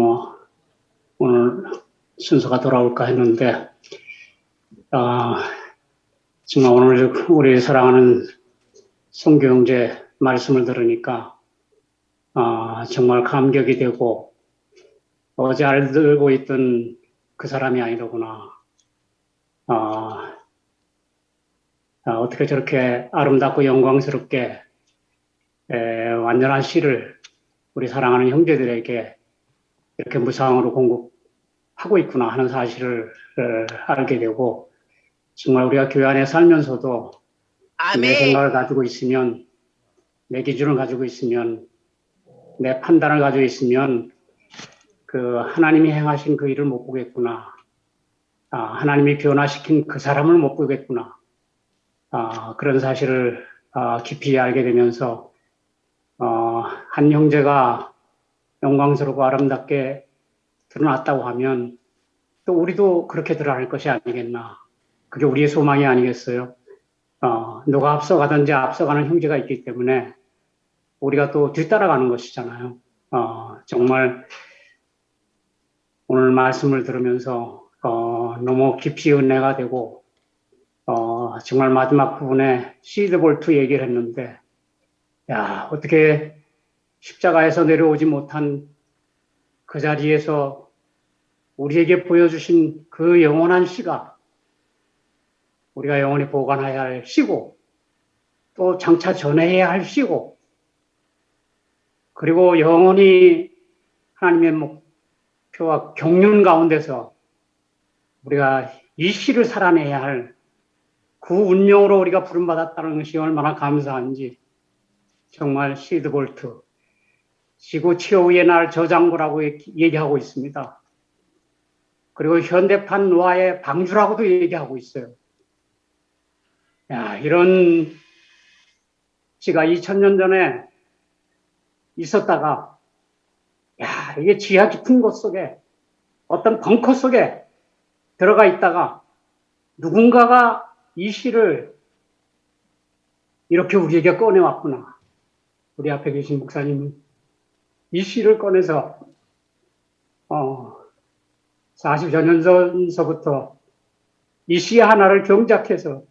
오늘 순서가 돌아올까 했는데, 정말 오늘 우리 사랑하는 송교 형제 말씀을 들으니까, 정말 감격이 되고, 어제 알고 있던 그 사람이 아니더구나. 어떻게 저렇게 아름답고 영광스럽게 완전한 시를 우리 사랑하는 형제들에게 이렇게 무상으로 공급할 하고 있구나 하는 사실을 알게 되고, 정말 우리가 교회 안에 살면서도 내 생각을 가지고 있으면, 내 기준을 가지고 있으면, 내 판단을 가지고 있으면 그 하나님이 행하신 그 일을 못 보겠구나. 하나님이 변화시킨 그 사람을 못 보겠구나. 그런 사실을 깊이 알게 되면서 한 형제가 영광스럽고 아름답게 드러났다고 하면 또 우리도 그렇게 드러날 것이 아니겠나. 그게 우리의 소망이 아니겠어요. 누가 앞서가든지 앞서가는 형제가 있기 때문에 우리가 또 뒤따라가는 것이잖아요. 정말 오늘 말씀을 들으면서 너무 깊이 은혜가 되고 정말 마지막 부분에 시드볼트 얘기를 했는데, 야, 어떻게 십자가에서 내려오지 못한 그 자리에서 우리에게 보여주신 그 영원한 시가 우리가 영원히 보관해야 할 시고, 또 장차 전해야 할 시고, 그리고 영원히 하나님의 목표와 경륜 가운데서 우리가 이 시를 살아내야 할 그 운명으로 우리가 부름받았다는 것이 얼마나 감사한지, 정말 시드볼트, 지구 최후의 날 저장고라고 얘기하고 있습니다. 그리고 현대판 노아의 방주라고도 얘기하고 있어요. 야, 이런 시가 2000년 전에 있었다가, 야, 이게 지하 깊은 곳 속에 어떤 벙커 속에 들어가 있다가 누군가가 이 시를 이렇게 우리에게 꺼내왔구나. 우리 앞에 계신 목사님은 이 시를 꺼내서 40여 년 전서부터 이 시 하나를 경작해서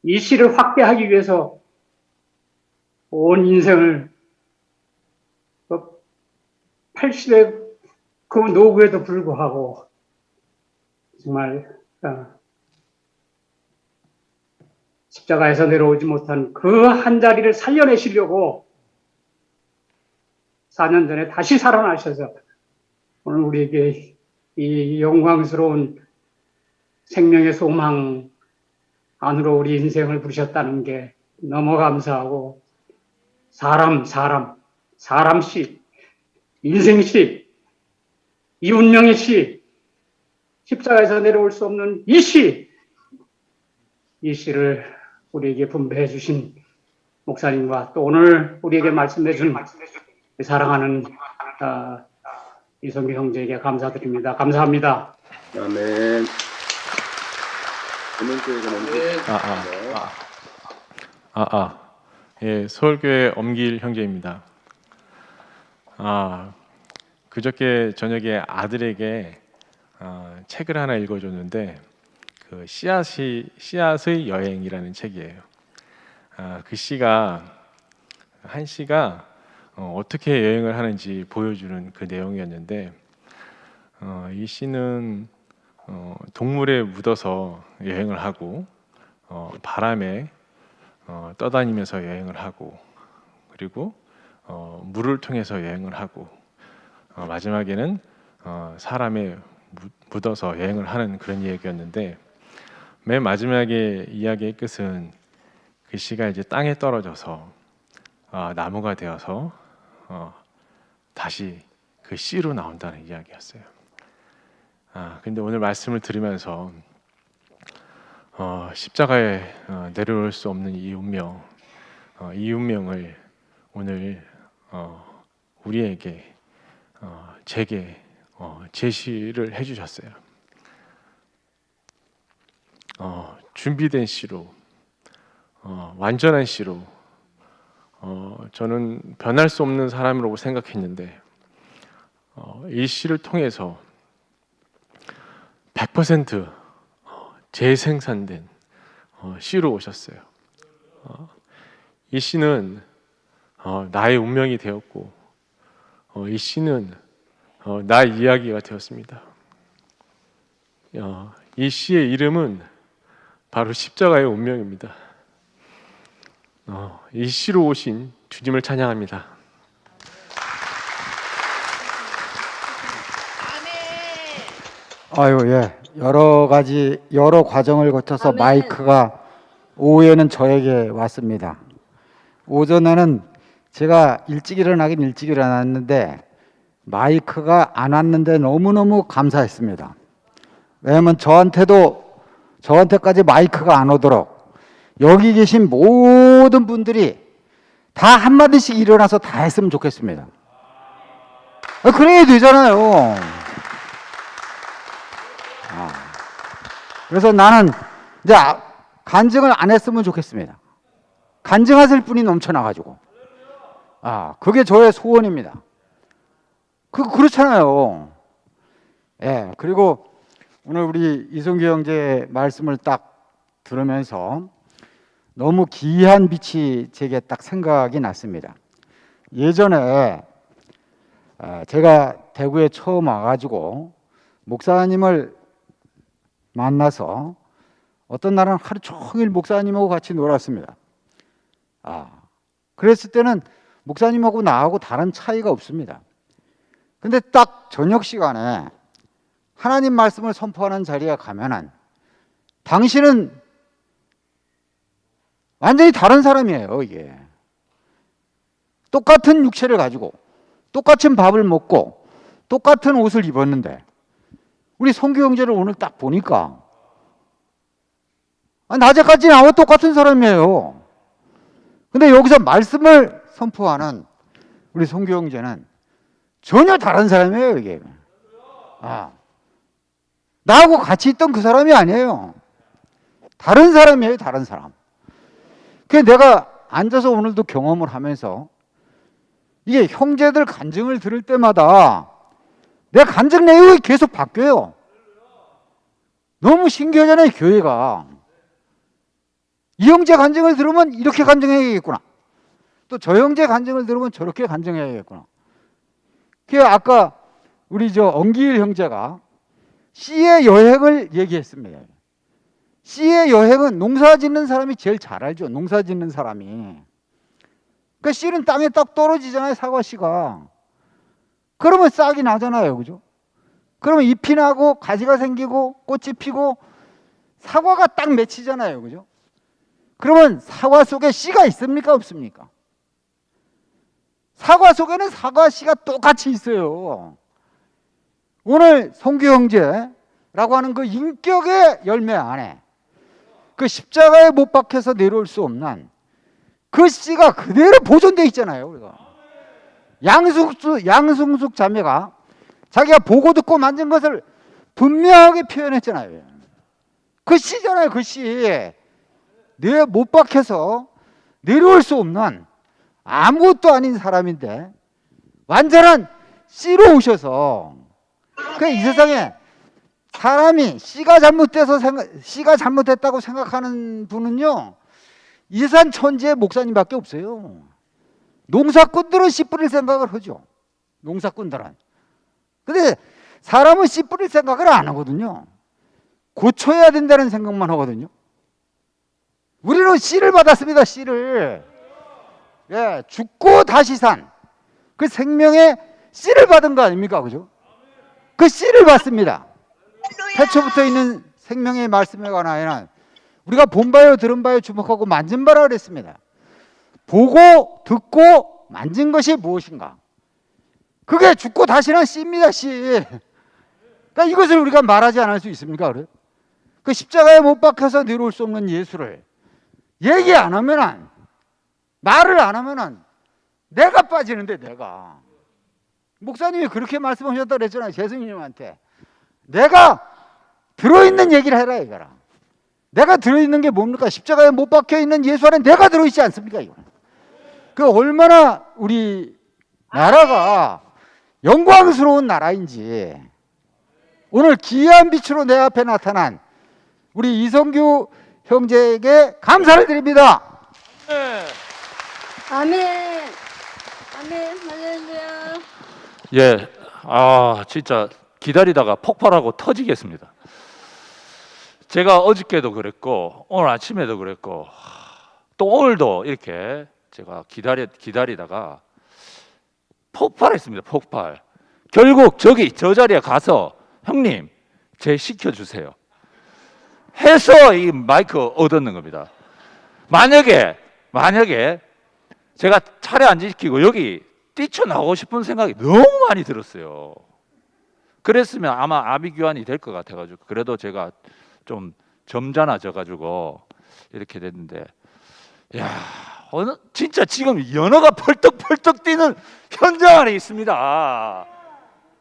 이 시를 확대하기 위해서 온 인생을 80의 그 노구에도 불구하고 정말 십자가에서 내려오지 못한 그 한 자리를 살려내시려고 4년 전에 다시 살아나셔서 오늘 우리에게 이 영광스러운 생명의 소망 안으로 우리 인생을 부르셨다는 게 너무 감사하고, 사람 시, 인생 시, 이 운명의 시, 십자가에서 내려올 수 없는 이 시, 이 시를 우리에게 분배해 주신 목사님과 또 오늘 우리에게 말씀해 준 사랑하는 이성규 형제에게 감사드립니다. 감사합니다.
아멘.
예, 서울교회 엄길 형제입니다. 그저께 저녁에 아들에게 책을 하나 읽어줬는데, 그 씨앗의 여행이라는 책이에요. 그 시가 한 시가 어떻게 여행을 하는지 보여주는 그 내용이었는데, 이 시는 동물에 묻어서 여행을 하고 바람에 떠다니면서 여행을 하고, 그리고 물을 통해서 여행을 하고, 마지막에는 사람에 묻어서 여행을 하는 그런 이야기였는데, 맨 마지막에 이야기의 끝은 그 씨가 이제 땅에 떨어져서 나무가 되어서 다시 그 씨로 나온다는 이야기였어요. 근데 오늘 말씀을 들으면서 십자가에 내려올 수 없는 이 운명을 오늘 우리에게 제게 제시를 해주셨어요. 준비된 씨로, 완전한 씨로, 저는 변할 수 없는 사람이라고 생각했는데, 이 씨를 통해서 100% 재생산된 씨로 오셨어요. 이 씨는 나의 운명이 되었고, 이 씨는 나의 이야기가 되었습니다. 이 씨의 이름은 바로 십자가의 운명입니다. 이 씨로 오신 주님을 찬양합니다.
아유, 예. 여러 과정을 거쳐서
아멘.
마이크가 오후에는 저에게 왔습니다. 오전에는 제가 일찍 일어났는데 마이크가 안 왔는데 너무너무 감사했습니다. 왜냐하면 저한테까지 마이크가 안 오도록 여기 계신 모든 분들이 다 한마디씩 일어나서 다 했으면 좋겠습니다. 그래야 되잖아요. 그래서 나는 이제 간증을 안 했으면 좋겠습니다. 간증하실 분이 넘쳐나가지고. 그게 저의 소원입니다. 그렇잖아요. 예, 그리고 오늘 우리 이성규 형제 말씀을 딱 들으면서 너무 기이한 빛이 제게 딱 생각이 났습니다. 예전에 제가 대구에 처음 와가지고 목사님을 만나서 어떤 날은 하루 종일 목사님하고 같이 놀았습니다. 그랬을 때는 목사님하고 나하고 다른 차이가 없습니다. 근데 딱 저녁 시간에 하나님 말씀을 선포하는 자리에 가면은 당신은 완전히 다른 사람이에요, 이게. 똑같은 육체를 가지고 똑같은 밥을 먹고 똑같은 옷을 입었는데 우리 성규 형제를 오늘 딱 보니까 낮에까지 나와 똑같은 사람이에요. 근데 여기서 말씀을 선포하는 우리 성규 형제는 전혀 다른 사람이에요, 이게. 나하고 같이 있던 그 사람이 아니에요. 다른 사람이에요, 다른 사람. 그래서 내가 앉아서 오늘도 경험을 하면서 이게 형제들 간증을 들을 때마다 내 간증 내용이 계속 바뀌어요. 너무 신기하잖아요, 교회가. 이 형제 간증을 들으면 이렇게 간증해야겠구나. 또 저 형제 간증을 들으면 저렇게 간증해야겠구나. 그래서 아까 우리 엉기일 형제가 씨의 여행을 얘기했습니다. 씨의 여행은 농사 짓는 사람이 제일 잘 알죠. 농사 짓는 사람이. 그 씨는 땅에 딱 떨어지잖아요, 사과 씨가. 그러면 싹이 나잖아요, 그죠? 그러면 잎이 나고 가지가 생기고 꽃이 피고 사과가 딱 맺히잖아요, 그죠? 그러면 사과 속에 씨가 있습니까, 없습니까? 사과 속에는 사과 씨가 똑같이 있어요. 오늘 성규 형제라고 하는 그 인격의 열매 안에 그 십자가에 못 박혀서 내려올 수 없는 그 씨가 그대로 보존되어 있잖아요, 우리가. 양승숙 자매가 자기가 보고 듣고 만진 것을 분명하게 표현했잖아요. 그 씨잖아요, 그 씨. 못 박혀서 내려올 수 없는 아무것도 아닌 사람인데 완전한 씨로 오셔서 이 세상에 사람이 씨가 잘못됐다고 생각하는 분은요, 이 세상 천지의 목사님밖에 없어요. 농사꾼들은 씨 뿌릴 생각을 하죠. 농사꾼들은. 근데 사람은 씨 뿌릴 생각을 안 하거든요. 고쳐야 된다는 생각만 하거든요. 우리는 씨를 받았습니다, 씨를. 예, 죽고 다시 산 그 생명의 씨를 받은 거 아닙니까, 그죠? 그 씨를 받습니다. 태초부터 있는 생명의 말씀에 관하여는 우리가 본 바요, 들은 바요, 주목하고 만진 바라 그랬습니다. 보고 듣고 만진 것이 무엇인가? 그게 죽고 다시 난 씨입니다, 씨. 그러니까 이것을 우리가 말하지 않을 수 있습니까, 그래? 그 십자가에 못 박혀서 내려올 수 없는 예수를 얘기 안 하면은, 말을 안 하면은 내가 빠지는데, 내가. 목사님이 그렇게 말씀하셨다고 그랬잖아요, 재승님한테. 내가 들어있는 얘기를 해라, 이거라. 내가 들어있는 게 뭡니까? 십자가에 못 박혀 있는 예수 안에 내가 들어있지 않습니까, 이거? 그 얼마나 우리 나라가 영광스러운 나라인지 오늘 기이한 빛으로 내 앞에 나타난 우리 이성규 형제에게 감사를 드립니다.
아멘. 아멘. 할렐루야.
예, 진짜 기다리다가 폭발하고 터지겠습니다. 제가 어저께도 그랬고 오늘 아침에도 그랬고 또 오늘도 이렇게 제가 기다리다가 폭발했습니다. 폭발. 결국 저 자리에 가서 형님 제시켜주세요. 해서 이 마이크 얻었는 겁니다. 만약에 제가 차례 안 지키고 여기 뛰쳐나오고 싶은 생각이 너무 많이 들었어요. 그랬으면 아마 아비규환이 될 것 같아가지고, 그래도 제가 좀 점잖아져가지고 이렇게 됐는데, 야, 진짜 지금 연어가 펄떡펄떡 뛰는 현장 안에 있습니다.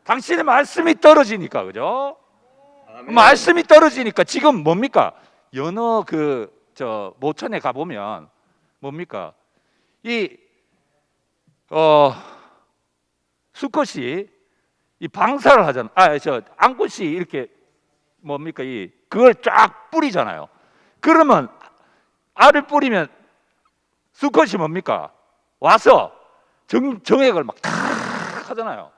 당신의 말씀이 떨어지니까, 그죠? 말씀이 떨어지니까 지금 뭡니까? 연어 모천에 가보면 뭡니까? 수컷이 이 방사를 하잖아. 앙꽃이 이렇게 뭡니까? 그걸 쫙 뿌리잖아요. 그러면 알을 뿌리면 수컷이 뭡니까? 와서 정액을 막 탁 하잖아요.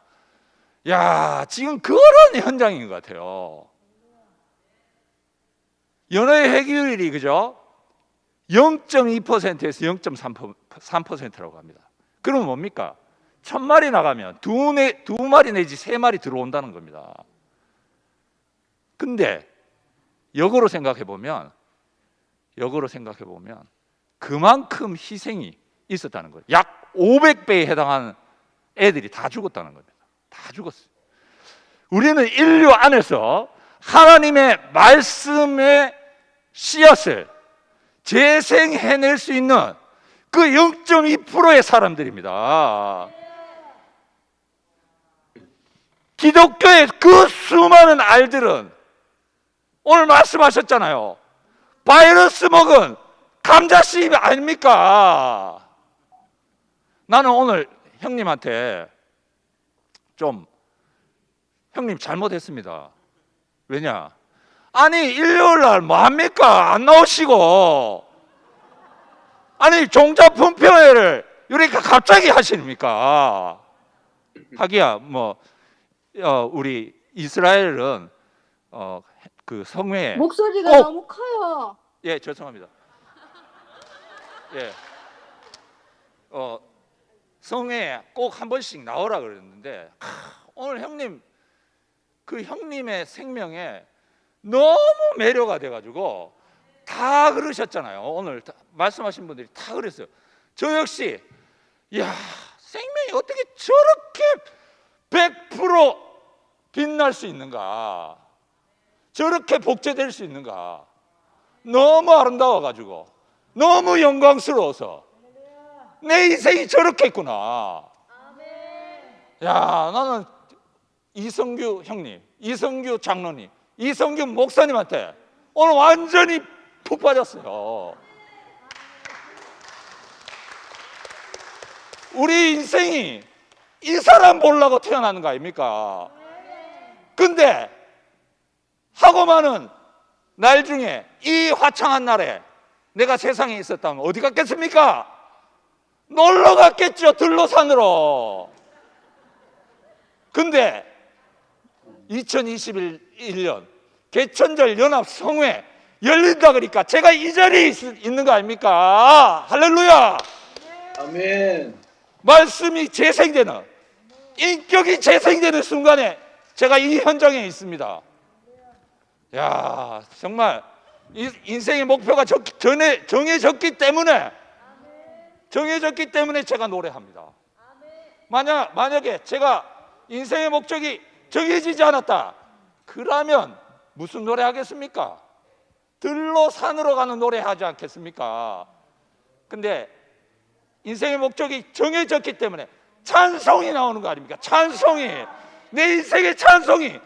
야, 지금 그런 현장인 것 같아요. 연어의 회귀율이, 그죠? 0.2%에서 0.3%라고 합니다. 그러면 뭡니까? 1000마리 나가면 두 마리 내지 3마리 들어온다는 겁니다. 근데 역으로 생각해 보면 그만큼 희생이 있었다는 거예요. 약 500배에 해당하는 애들이 다 죽었다는 겁니다. 다 죽었어요. 우리는 인류 안에서 하나님의 말씀의 씨앗을 재생해낼 수 있는 그 0.2%의 사람들입니다. 기독교의 그 수많은 알들은 오늘 말씀하셨잖아요. 바이러스 먹은 감자씨 아닙니까? 나는 오늘 형님한테 형님 잘못했습니다. 왜냐? 아니, 일요일날 뭐합니까? 안 나오시고, 아니, 종자품평회를 이렇게 갑자기 하십니까? 하기야, 우리 이스라엘은 그 성회에
목소리가
꼭,
너무 커요.
예, 죄송합니다. 예, 성회에 꼭 한 번씩 나오라 그랬는데, 오늘 형님의 생명에 너무 매료가 돼가지고 다 그러셨잖아요. 오늘 말씀하신 분들이 다 그랬어요. 저 역시, 야, 생명이 어떻게 저렇게 100% 빛날 수 있는가, 저렇게 복제될 수 있는가, 너무 아름다워가지고, 너무 영광스러워서 내 인생이 저렇게 했구나. 야, 나는 이성규 형님, 이성규 장로님, 이성규 목사님한테 오늘 완전히 푹 빠졌어요. 우리 인생이 이 사람 보려고 태어나는 거 아닙니까? 근데 하고 많은 날 중에 이 화창한 날에 내가 세상에 있었다면 어디 갔겠습니까? 놀러 갔겠죠, 들로산으로. 근데 2021년 개천절 연합 성회 열린다 그러니까 제가 이 자리에 있는 거 아닙니까? 할렐루야.
아멘.
말씀이 재생되는, 인격이 재생되는 순간에 제가 이 현장에 있습니다. 야, 정말 인생의 목표가 정해졌기 때문에 제가 노래합니다. 만약에 제가 인생의 목적이 정해지지 않았다, 그러면 무슨 노래 하겠습니까? 들로 산으로 가는 노래 하지 않겠습니까? 근데 인생의 목적이 정해졌기 때문에 찬송이 나오는 거 아닙니까? 찬송이, 내 인생의 찬송이,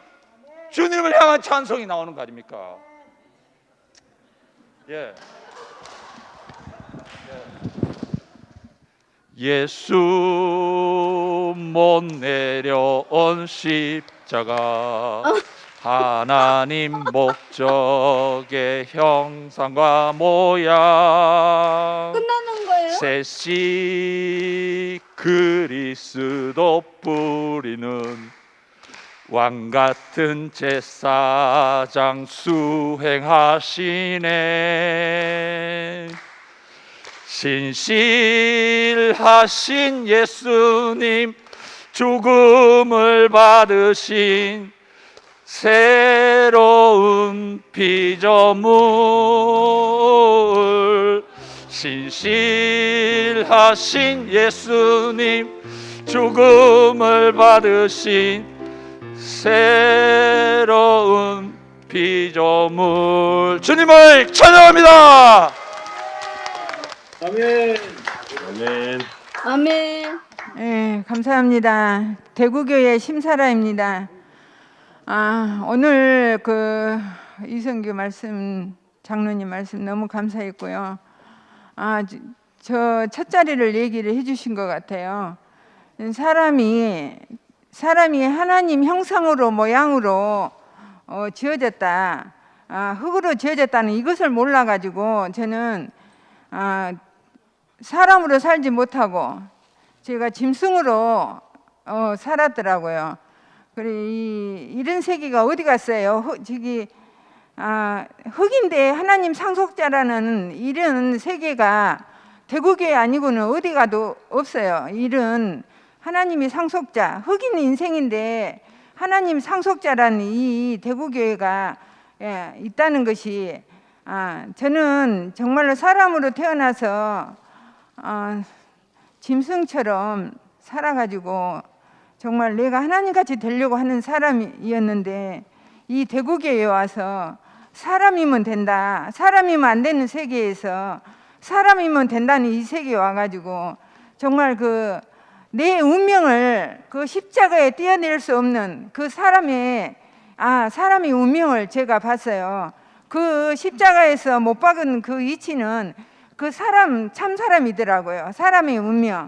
주님을 향한 찬송이 나오는 거 아닙니까? 예. 예수 못 내려온 십자가, 하나님 목적의 형상과 모양,
끝나는 거예요?
셋이 그리스도 뿌리는 왕 같은 제사장 수행하시네. 신실하신 예수님, 죽음을 받으신 새로운 피조물 신실하신 예수님 죽음을 받으신 새로운 피조물 주님을 찬양합니다.
아멘.
아멘.
아멘.
네, 감사합니다. 대구교회 심사라입니다. 오늘 이성규 말씀, 장로님 말씀 너무 감사했고요. 저 첫 자리를 얘기를 해주신 것 같아요. 사람이 하나님 형상으로 모양으로 지어졌다. 흙으로 지어졌다는 이것을 몰라가지고 저는 사람으로 살지 못하고 제가 짐승으로 살았더라고요. 그래 이런 세계가 어디 갔어요? 흙인데 하나님 상속자라는 이런 세계가 대구교회 아니고는 어디 가도 없어요. 이런 하나님이 상속자, 흙인 인생인데 하나님 상속자라는 이 대구교회가 있다는 것이 저는 정말로 사람으로 태어나서 짐승처럼 살아가지고 정말 내가 하나님같이 되려고 하는 사람이었는데 이 대구교회에 와서 사람이면 된다, 사람이면 안 되는 세계에서 사람이면 된다는 이 세계에 와가지고 정말 내 운명을 십자가에 떼어낼 수 없는 사람의 운명을 제가 봤어요. 그 십자가에서 못 박은 그 이치는 참 사람이더라고요. 사람의 운명.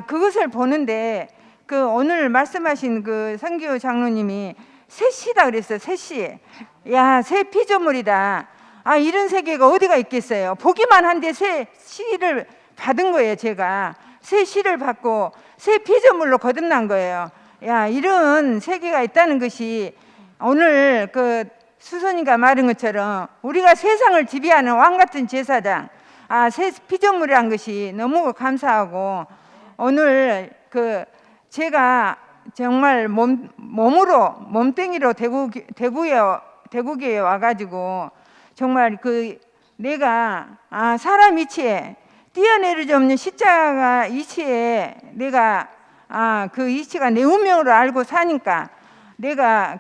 그것을 보는데 오늘 말씀하신 선교 장로님이 셋이다 그랬어요. 셋이. 새 피조물이다. 이런 세계가 어디가 있겠어요. 보기만 한데 새 시를 받은 거예요. 제가 새 시를 받고 새 피조물로 거듭난 거예요. 이런 세계가 있다는 것이 오늘 수선이가 말한 것처럼 우리가 세상을 지배하는 왕 같은 제사장, 새 피조물이란 것이 너무 감사하고 오늘 제가 정말 몸뚱이로 대구교에 와가지고 정말 내가 사람 이치에 뛰어내릴 수 없는 십자가 이치에 내가 그 이치가 내 운명으로 알고 사니까 내가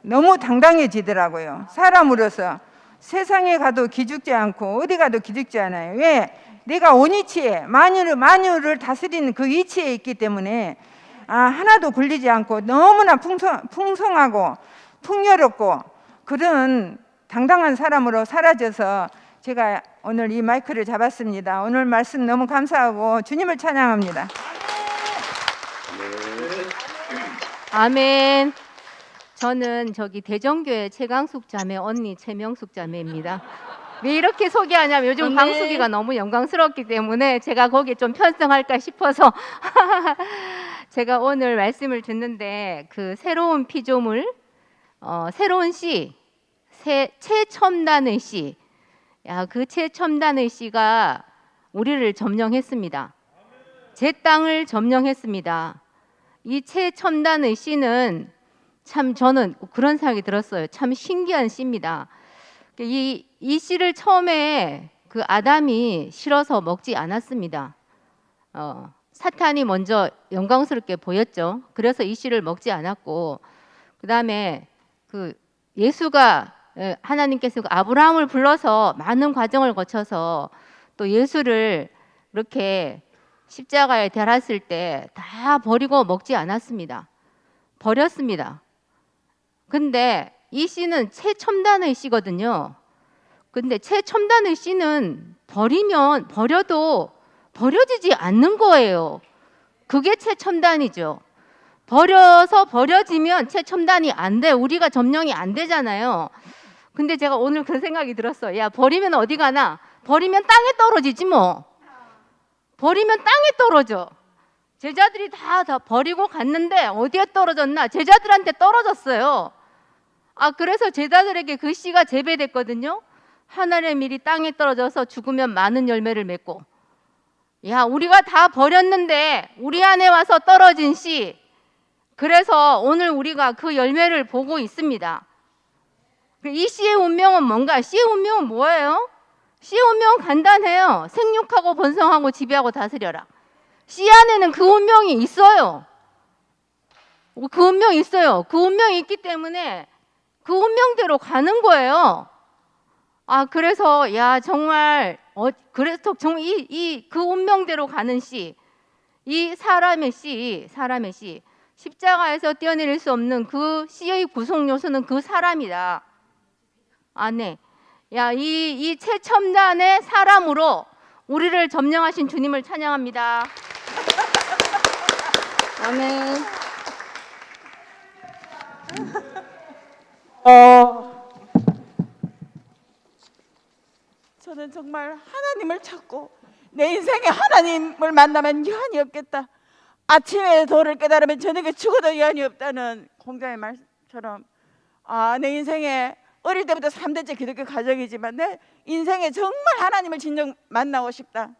너무 당당해지더라고요. 사람으로서 세상에 가도 기죽지 않고 어디 가도 기죽지 않아요. 왜? 내가 온이치에 만유를 다스리는 그 이치에 있기 때문에 하나도 굴리지 않고 너무나 풍성하고 풍요롭고 그런 당당한 사람으로 사라져서 제가 오늘 이 마이크를 잡았습니다. 오늘 말씀 너무 감사하고 주님을 찬양합니다.
아멘. 저는 대전교회 최강숙 자매 언니 최명숙 자매입니다. 왜 이렇게 소개하냐면 요즘 강숙이가 너무 영광스럽기 때문에 제가 거기에 좀 편성할까 싶어서 제가 오늘 말씀을 듣는데 새로운 피조물, 새로운 씨, 최첨단의 씨, 그 최첨단의 씨가 우리를 점령했습니다. 제 땅을 점령했습니다. 이 최첨단의 씨는 참 저는 그런 생각이 들었어요. 참 신기한 씨입니다. 이 씨를 처음에 아담이 싫어서 먹지 않았습니다. 사탄이 먼저 영광스럽게 보였죠. 그래서 이 씨를 먹지 않았고 그 다음에 예수가 하나님께서 아브라함을 불러서 많은 과정을 거쳐서 또 예수를 이렇게 십자가에 달았을 때 다 버리고 먹지 않았습니다. 버렸습니다. 근데 이 씨는 최첨단의 씨거든요. 근데 최첨단의 씨는 버려도 버려지지 않는 거예요. 그게 최첨단이죠. 버려지면 최첨단이 안 돼. 우리가 점령이 안 되잖아요. 근데 제가 오늘 그 생각이 들었어요. 버리면 어디 가나? 버리면 땅에 떨어지지 뭐. 버리면 땅에 떨어져. 제자들이 다 버리고 갔는데 어디에 떨어졌나? 제자들한테 떨어졌어요. 그래서 제자들에게 그 씨가 재배됐거든요. 하늘의 밀이 땅에 떨어져서 죽으면 많은 열매를 맺고, 우리가 다 버렸는데 우리 안에 와서 떨어진 씨, 그래서 오늘 우리가 그 열매를 보고 있습니다. 이 씨의 운명은 뭔가? 씨의 운명은 뭐예요? 씨의 운명은 간단해요. 생육하고 번성하고 지배하고 다스려라. 씨 안에는 그 운명이 있어요. 그 운명이 있어요. 그 운명이 있기 때문에 그 운명대로 가는 거예요. 그래서 야 정말 그래서 정말 그 운명대로 가는 씨, 이 사람의 씨, 십자가에서 떼어내릴 수 없는 그 씨의 구속 요소는 그 사람이다. 네. 야, 이 최첨단의 사람으로 우리를 점령하신 주님을 찬양합니다.
아멘.
저는 정말 하나님을 찾고 내 인생에 하나님을 만나면 여한이 없겠다. 아침에 도를 깨달으면 저녁에 죽어도 여한이 없다는 공자의 말처럼 내 인생에 어릴 때부터 3대째 기독교 가정이지만 내 인생에 정말 하나님을 진정 만나고 싶다.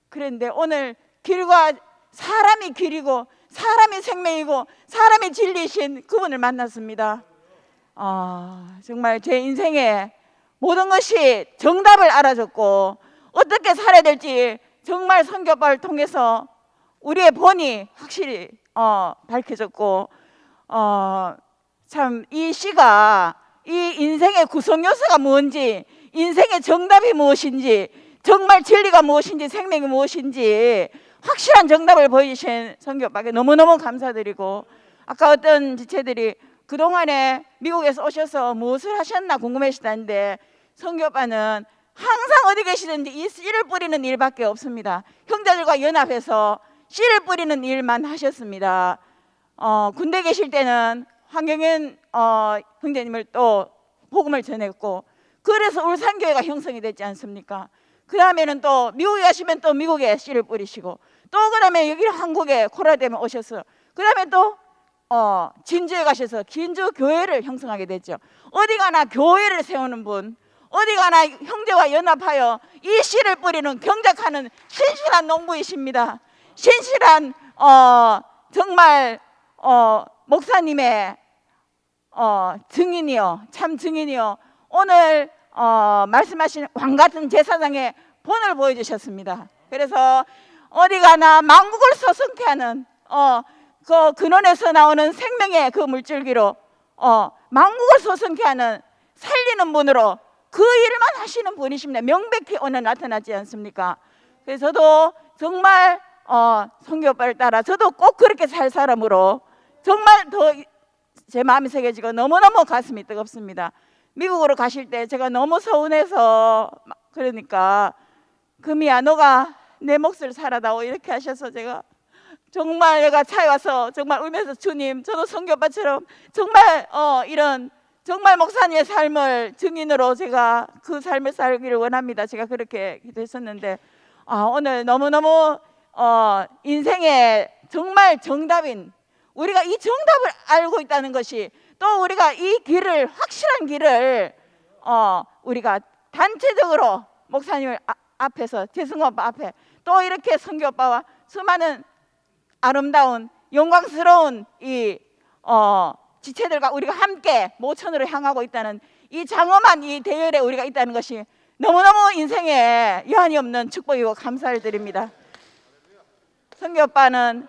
그런데 오늘 길과 사람이 길이고 사람이 생명이고 사람이 진리이신 그분을 만났습니다. 정말 제 인생에 모든 것이 정답을 알아줬고 어떻게 살아야 될지 정말 선교법을 통해서 우리의 본이 확실히 밝혀졌고 참 이 시가 이 인생의 구성 요소가 뭔지, 인생의 정답이 무엇인지, 정말 진리가 무엇인지, 생명이 무엇인지 확실한 정답을 보여주신 선교법에 너무너무 감사드리고, 아까 어떤 지체들이 그동안에 미국에서 오셔서 무엇을 하셨나 궁금해하시다는데, 선교법은 항상 어디 계시든지 이 씨를 뿌리는 일밖에 없습니다. 형제들과 연합해서 씨를 뿌리는 일만 하셨습니다. 군대 계실 때는 황경현 형제님을 또 복음을 전했고, 그래서 울산교회가 형성이 됐지 않습니까? 그 다음에는 또 미국에 가시면 또 미국에 씨를 뿌리시고, 또 그 다음에 여기 한국에 코로나 때문에 오셔서, 그 다음에 또 진주에 가셔서 진주 교회를 형성하게 됐죠. 어디 가나 교회를 세우는 분, 어디 가나 형제와 연합하여 이 씨를 뿌리는 경작하는 신실한 농부이십니다. 신실한 정말 목사님의 증인이요, 참 증인이요. 오늘 말씀하신 왕같은 제사장의 본을 보여주셨습니다. 그래서 어디 가나 만국을 서성케 하는 그 근원에서 나오는 생명의 그 물줄기로 만국을 서성케 하는 살리는 분으로 그 일만 하시는 분이십니다. 명백히 오늘 나타나지 않습니까? 그래서 저도 정말 선교오빠를 따라 저도 꼭 그렇게 살 사람으로 정말 더 제 마음이 새겨지고 너무너무 가슴이 뜨겁습니다. 미국으로 가실 때 제가 너무 서운해서, 그러니까 금이야 너가 내 몫을 살아다오 이렇게 하셔서 제가 정말 내가 차에 와서 정말 울면서 주님, 저도 선교오빠처럼 정말 이런 정말 목사님의 삶을 증인으로 제가 그 삶을 살기를 원합니다. 제가 그렇게 기도했었는데 오늘 너무너무 인생의 정말 정답인, 우리가 이 정답을 알고 있다는 것이, 또 우리가 이 길을, 확실한 길을 우리가 단체적으로 목사님 앞에서, 재승호 오빠 앞에 또 이렇게 선교 오빠와 수많은 아름다운 영광스러운 이 지체들과 우리가 함께 모천으로 향하고 있다는 이 장엄한 이 대열에 우리가 있다는 것이 너무너무 인생에 여한이 없는 축복이고 감사를 드립니다. 선교 오빠는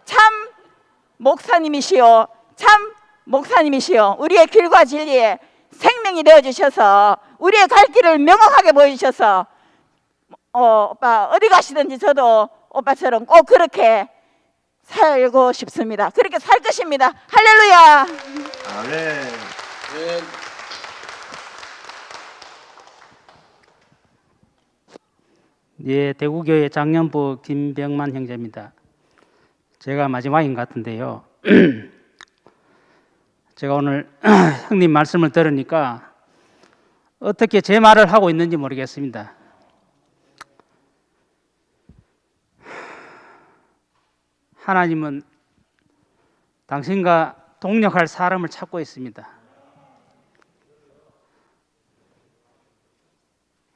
참 목사님이시요, 참 목사님이시요, 우리의 길과 진리에 생명이 되어주셔서 우리의 갈 길을 명확하게 보여주셔서 오빠 어디 가시든지 저도 오빠처럼 꼭 그렇게 살고 싶습니다. 그렇게 살 것입니다. 할렐루야.
아멘.
예, 대구교회 장년부 김병만 형제입니다. 제가 마지막인 것 같은데요. 제가 오늘 형님 말씀을 들으니까 어떻게 제 말을 하고 있는지 모르겠습니다. 하나님은 당신과 동력할 사람을 찾고 있습니다.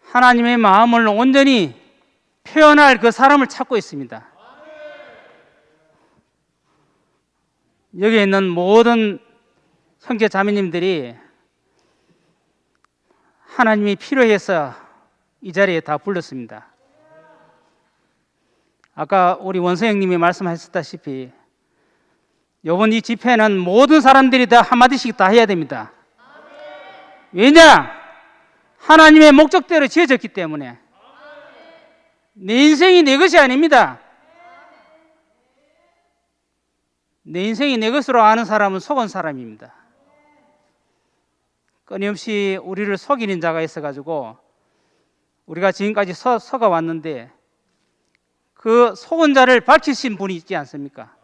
하나님의 마음을 온전히 표현할 그 사람을 찾고 있습니다. 여기에 있는 모든 형제 자매님들이 하나님이 필요해서 이 자리에 다 불렀습니다. 아까 우리 원서 형님이 말씀하셨다시피 이번 이 집회는 모든 사람들이 다 한마디씩 다 해야 됩니다. 왜냐? 하나님의 목적대로 지어졌기 때문에. 내 인생이 내 것이 아닙니다. 내 인생이 내 것으로 아는 사람은 속은 사람입니다. 끊임없이 우리를 속이는 자가 있어가지고 우리가 지금까지 서가 왔는데 그 속은 자를 밝히신 분이 있지 않습니까?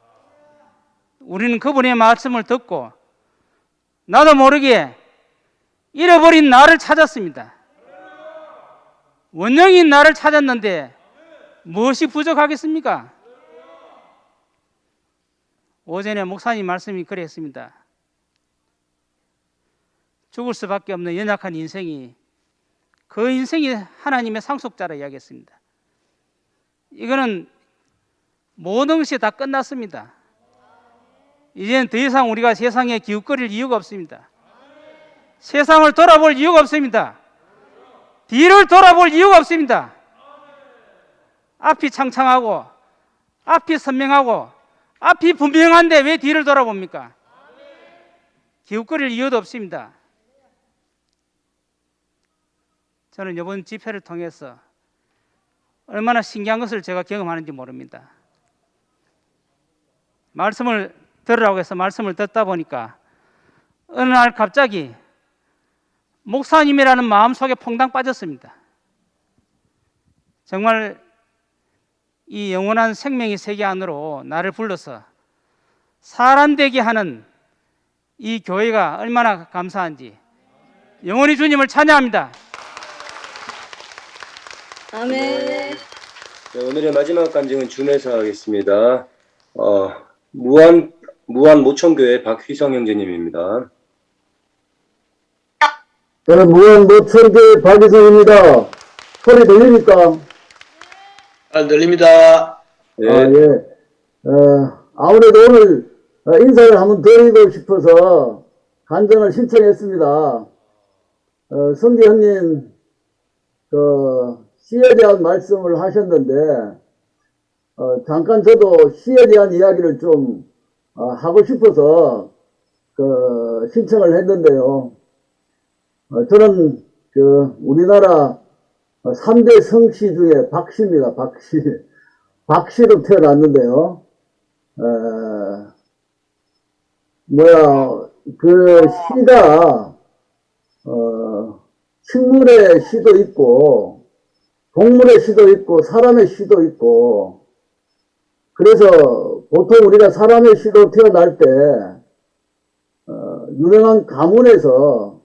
우리는 그분의 말씀을 듣고 나도 모르게 잃어버린 나를 찾았습니다. 원령인 나를 찾았는데 무엇이 부족하겠습니까? 오전에 목사님 말씀이 그랬습니다. 죽을 수밖에 없는 연약한 인생이 그 인생이 하나님의 상속자라 이야기했습니다. 이거는 모든 것이 다 끝났습니다. 이제는 더 이상 우리가 세상에 기웃거릴 이유가 없습니다. 세상을 돌아볼 이유가 없습니다. 뒤를 돌아볼 이유가 없습니다. 앞이 창창하고 앞이 선명하고 앞이 분명한데 왜 뒤를 돌아봅니까? 기웃거릴 이유도 없습니다. 저는 이번 집회를 통해서 얼마나 신기한 것을 제가 경험하는지 모릅니다. 말씀을 들으라고 해서 말씀을 듣다 보니까 어느 날 갑자기 목사님이라는 마음속에 퐁당 빠졌습니다. 정말 이 영원한 생명의 세계 안으로 나를 불러서 사람 되게 하는 이 교회가 얼마나 감사한지 영원히 주님을 찬양합니다.
아멘.
네, 오늘의 마지막 간증은 줌에서 하겠습니다. 무한 모천교회 박휘성 형제님입니다.
저는 무한 모천교회 박휘성입니다. 소리 들립니까?
들립니다.
네.
예. 아무래도 오늘 인사를 한번 드리고 싶어서 간증을 신청했습니다. 성기 형님, 시에 대한 말씀을 하셨는데, 잠깐 저도 시에 대한 이야기를 좀 하고 싶어서 신청을 했는데요. 저는 우리나라 3대 성씨 중에 박씨입니다. 박씨로 태어났는데요. 시가 식물의 시도 있고 동물의 시도 있고 사람의 시도 있고, 그래서 보통 우리가 사람의 시도 태어날 때 유명한 가문에서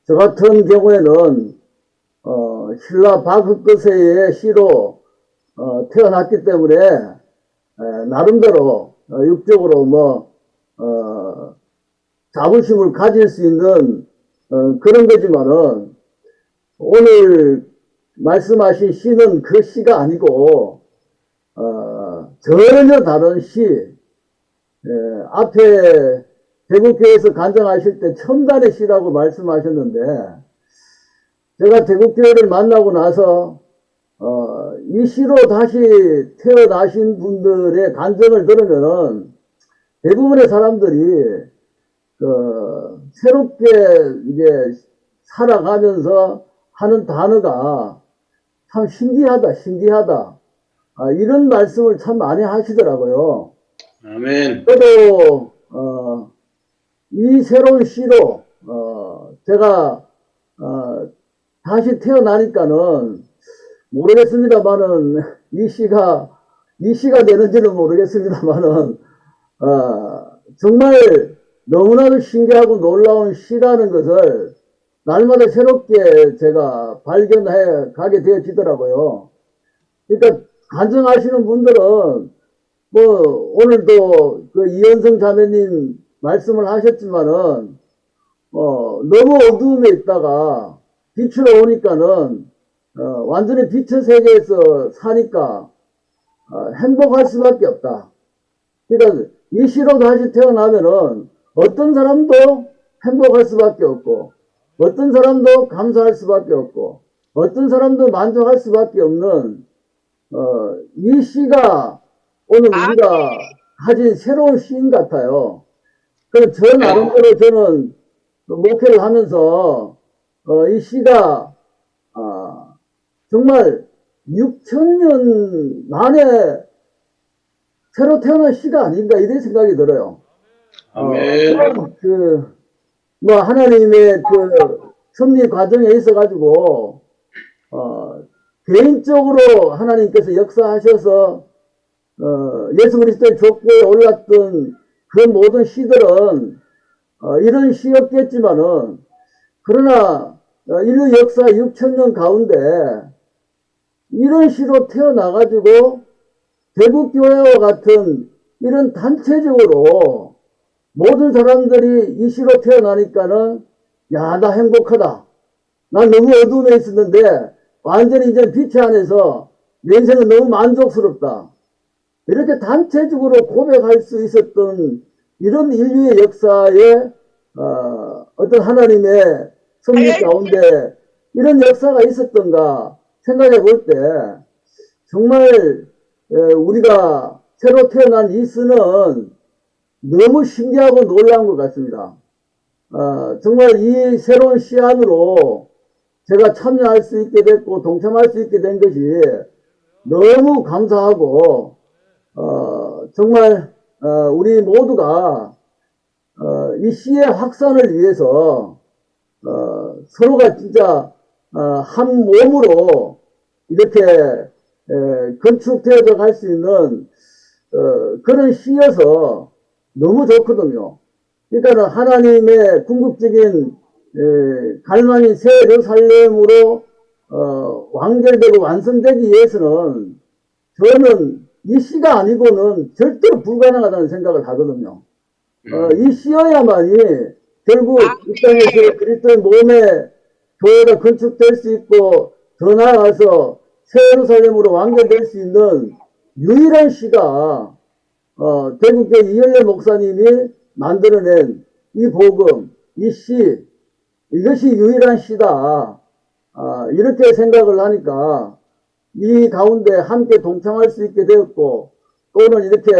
저 같은 경우에는 신라 박흑거세의 시로 태어났기 때문에 나름대로 육적으로 자부심을 가질 수 있는 그런 거지만은, 오늘 말씀하신 시는 그 시가 아니고 전혀 다른 시. 앞에 대국교회에서 간증하실 때 첨단의 시라고 말씀하셨는데, 제가 대국교회를 만나고 나서 이 시로 다시 태어나신 분들의 간증을 들으면은 대부분의 사람들이 새롭게 이제 살아가면서 하는 단어가 참 신기하다. 이런 말씀을 참 많이 하시더라고요.
아멘.
저도 이 새로운 시로 제가 다시 태어나니까는 모르겠습니다만은 이 시가 되는지는 모르겠습니다만은 정말 너무나도 신기하고 놀라운 시라는 것을 날마다 새롭게 제가 발견해 가게 되어지더라고요. 그러니까 간증하시는 분들은 오늘도 이현성 자매님 말씀을 하셨지만은 너무 어두움에 있다가 빛으로 오니까는 완전히 빛의 세계에서 사니까 행복할 수밖에 없다. 그러니까 이 시로 다시 태어나면은 어떤 사람도 행복할 수밖에 없고, 어떤 사람도 감사할 수밖에 없고, 어떤 사람도 만족할 수밖에 없는 이 시가 오늘 우리가 가진 새로운 시인 같아요. 그래서 저 나름대로 저는 목회를 하면서 이 시가 정말 6,000년 만에 새로 태어난 시가 아닌가 이런 생각이 들어요. 뭐 하나님의 그 섭리 과정에 있어가지고 개인적으로 하나님께서 역사하셔서 예수 그리스도의 족보에 올랐던 그 모든 시들은 이런 시였겠지만은 그러나 인류 역사 6,000년 가운데 이런 시로 태어나가지고 대국교회와 같은 이런 단체적으로 모든 사람들이 이 시로 태어나니까는 야, 나 행복하다. 난 너무 어두움에 있었는데 완전히 이제 빛의 안에서 내 인생은 너무 만족스럽다. 이렇게 단체적으로 고백할 수 있었던 이런 인류의 역사에 어떤 하나님의 섭리 가운데 이런 역사가 있었던가 생각해 볼 때 정말 우리가 새로 태어난 이 시는 너무 신기하고 놀라운 것 같습니다. 정말 이 새로운 시 안으로 제가 참여할 수 있게 됐고 동참할 수 있게 된 것이 너무 감사하고 정말 우리 모두가 이 시의 확산을 위해서 서로가 진짜 한 몸으로 이렇게 건축되어져 갈 수 있는 그런 시여서 너무 좋거든요. 그러니까 하나님의 궁극적인 갈망인 새 예루살렘으로 완결되고 완성되기 위해서는 저는 이 시가 아니고는 절대로 불가능하다는 생각을 하거든요. 이 시여야만이 결국 이 땅에서 그리스도의 몸에 교회가 건축될 수 있고 더 나아가서 새 예루살렘으로 완결될 수 있는 유일한 시가 대국교회 이열래 목사님이 만들어낸 이 복음, 이 시, 이것이 유일한 시다. 이렇게 생각을 하니까 이 가운데 함께 동참할 수 있게 되었고 또는 이렇게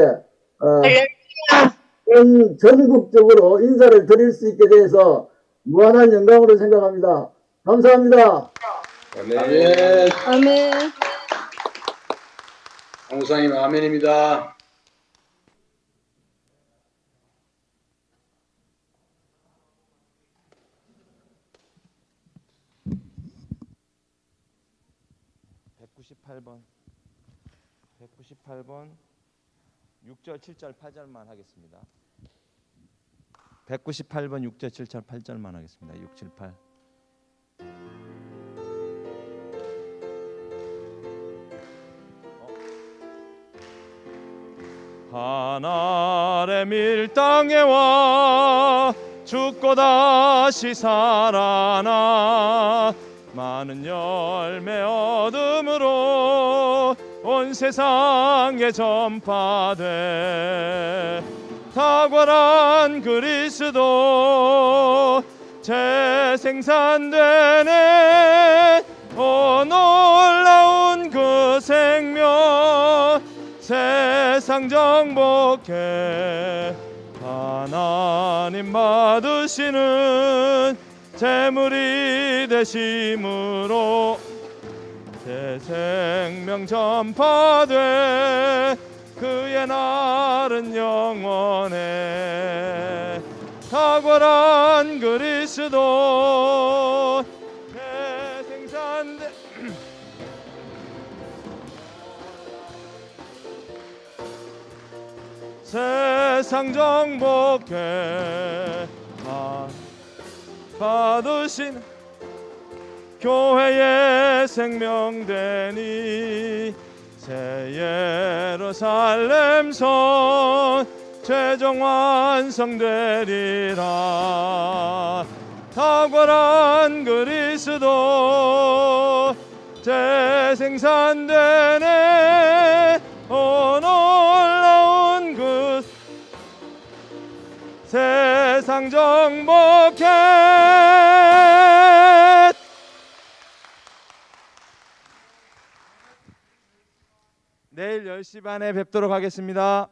전국적으로 인사를 드릴 수 있게 돼서 무한한 영광으로 생각합니다. 감사합니다.
아멘.
아멘.
목사님 아멘입니다.
(198번) 6절, 7절, 8절만 하겠습니다. 198번 6절, 7절, 8절만 하겠습니다. 6, 7, 8. 하늘의 밀당에 와 죽고 다시 살아나 많은 열매 얻음으로 온 세상에 전파돼 탁월한 그리스도 재생산되네 놀라운 그 생명 세상 정복해 하나님 받으시는 재물이 되심으로 새 생명 전파돼 그의 날은 영원해 탁월한 그리스도 재생산돼 세상 정복해 받으신 교회의 생명되니 새 예루살렘 성 최종 완성되리라 탁월한 그리스도 재생산되네 놀라운 그 세상 정복해. 내일 10시 반에 뵙도록 하겠습니다.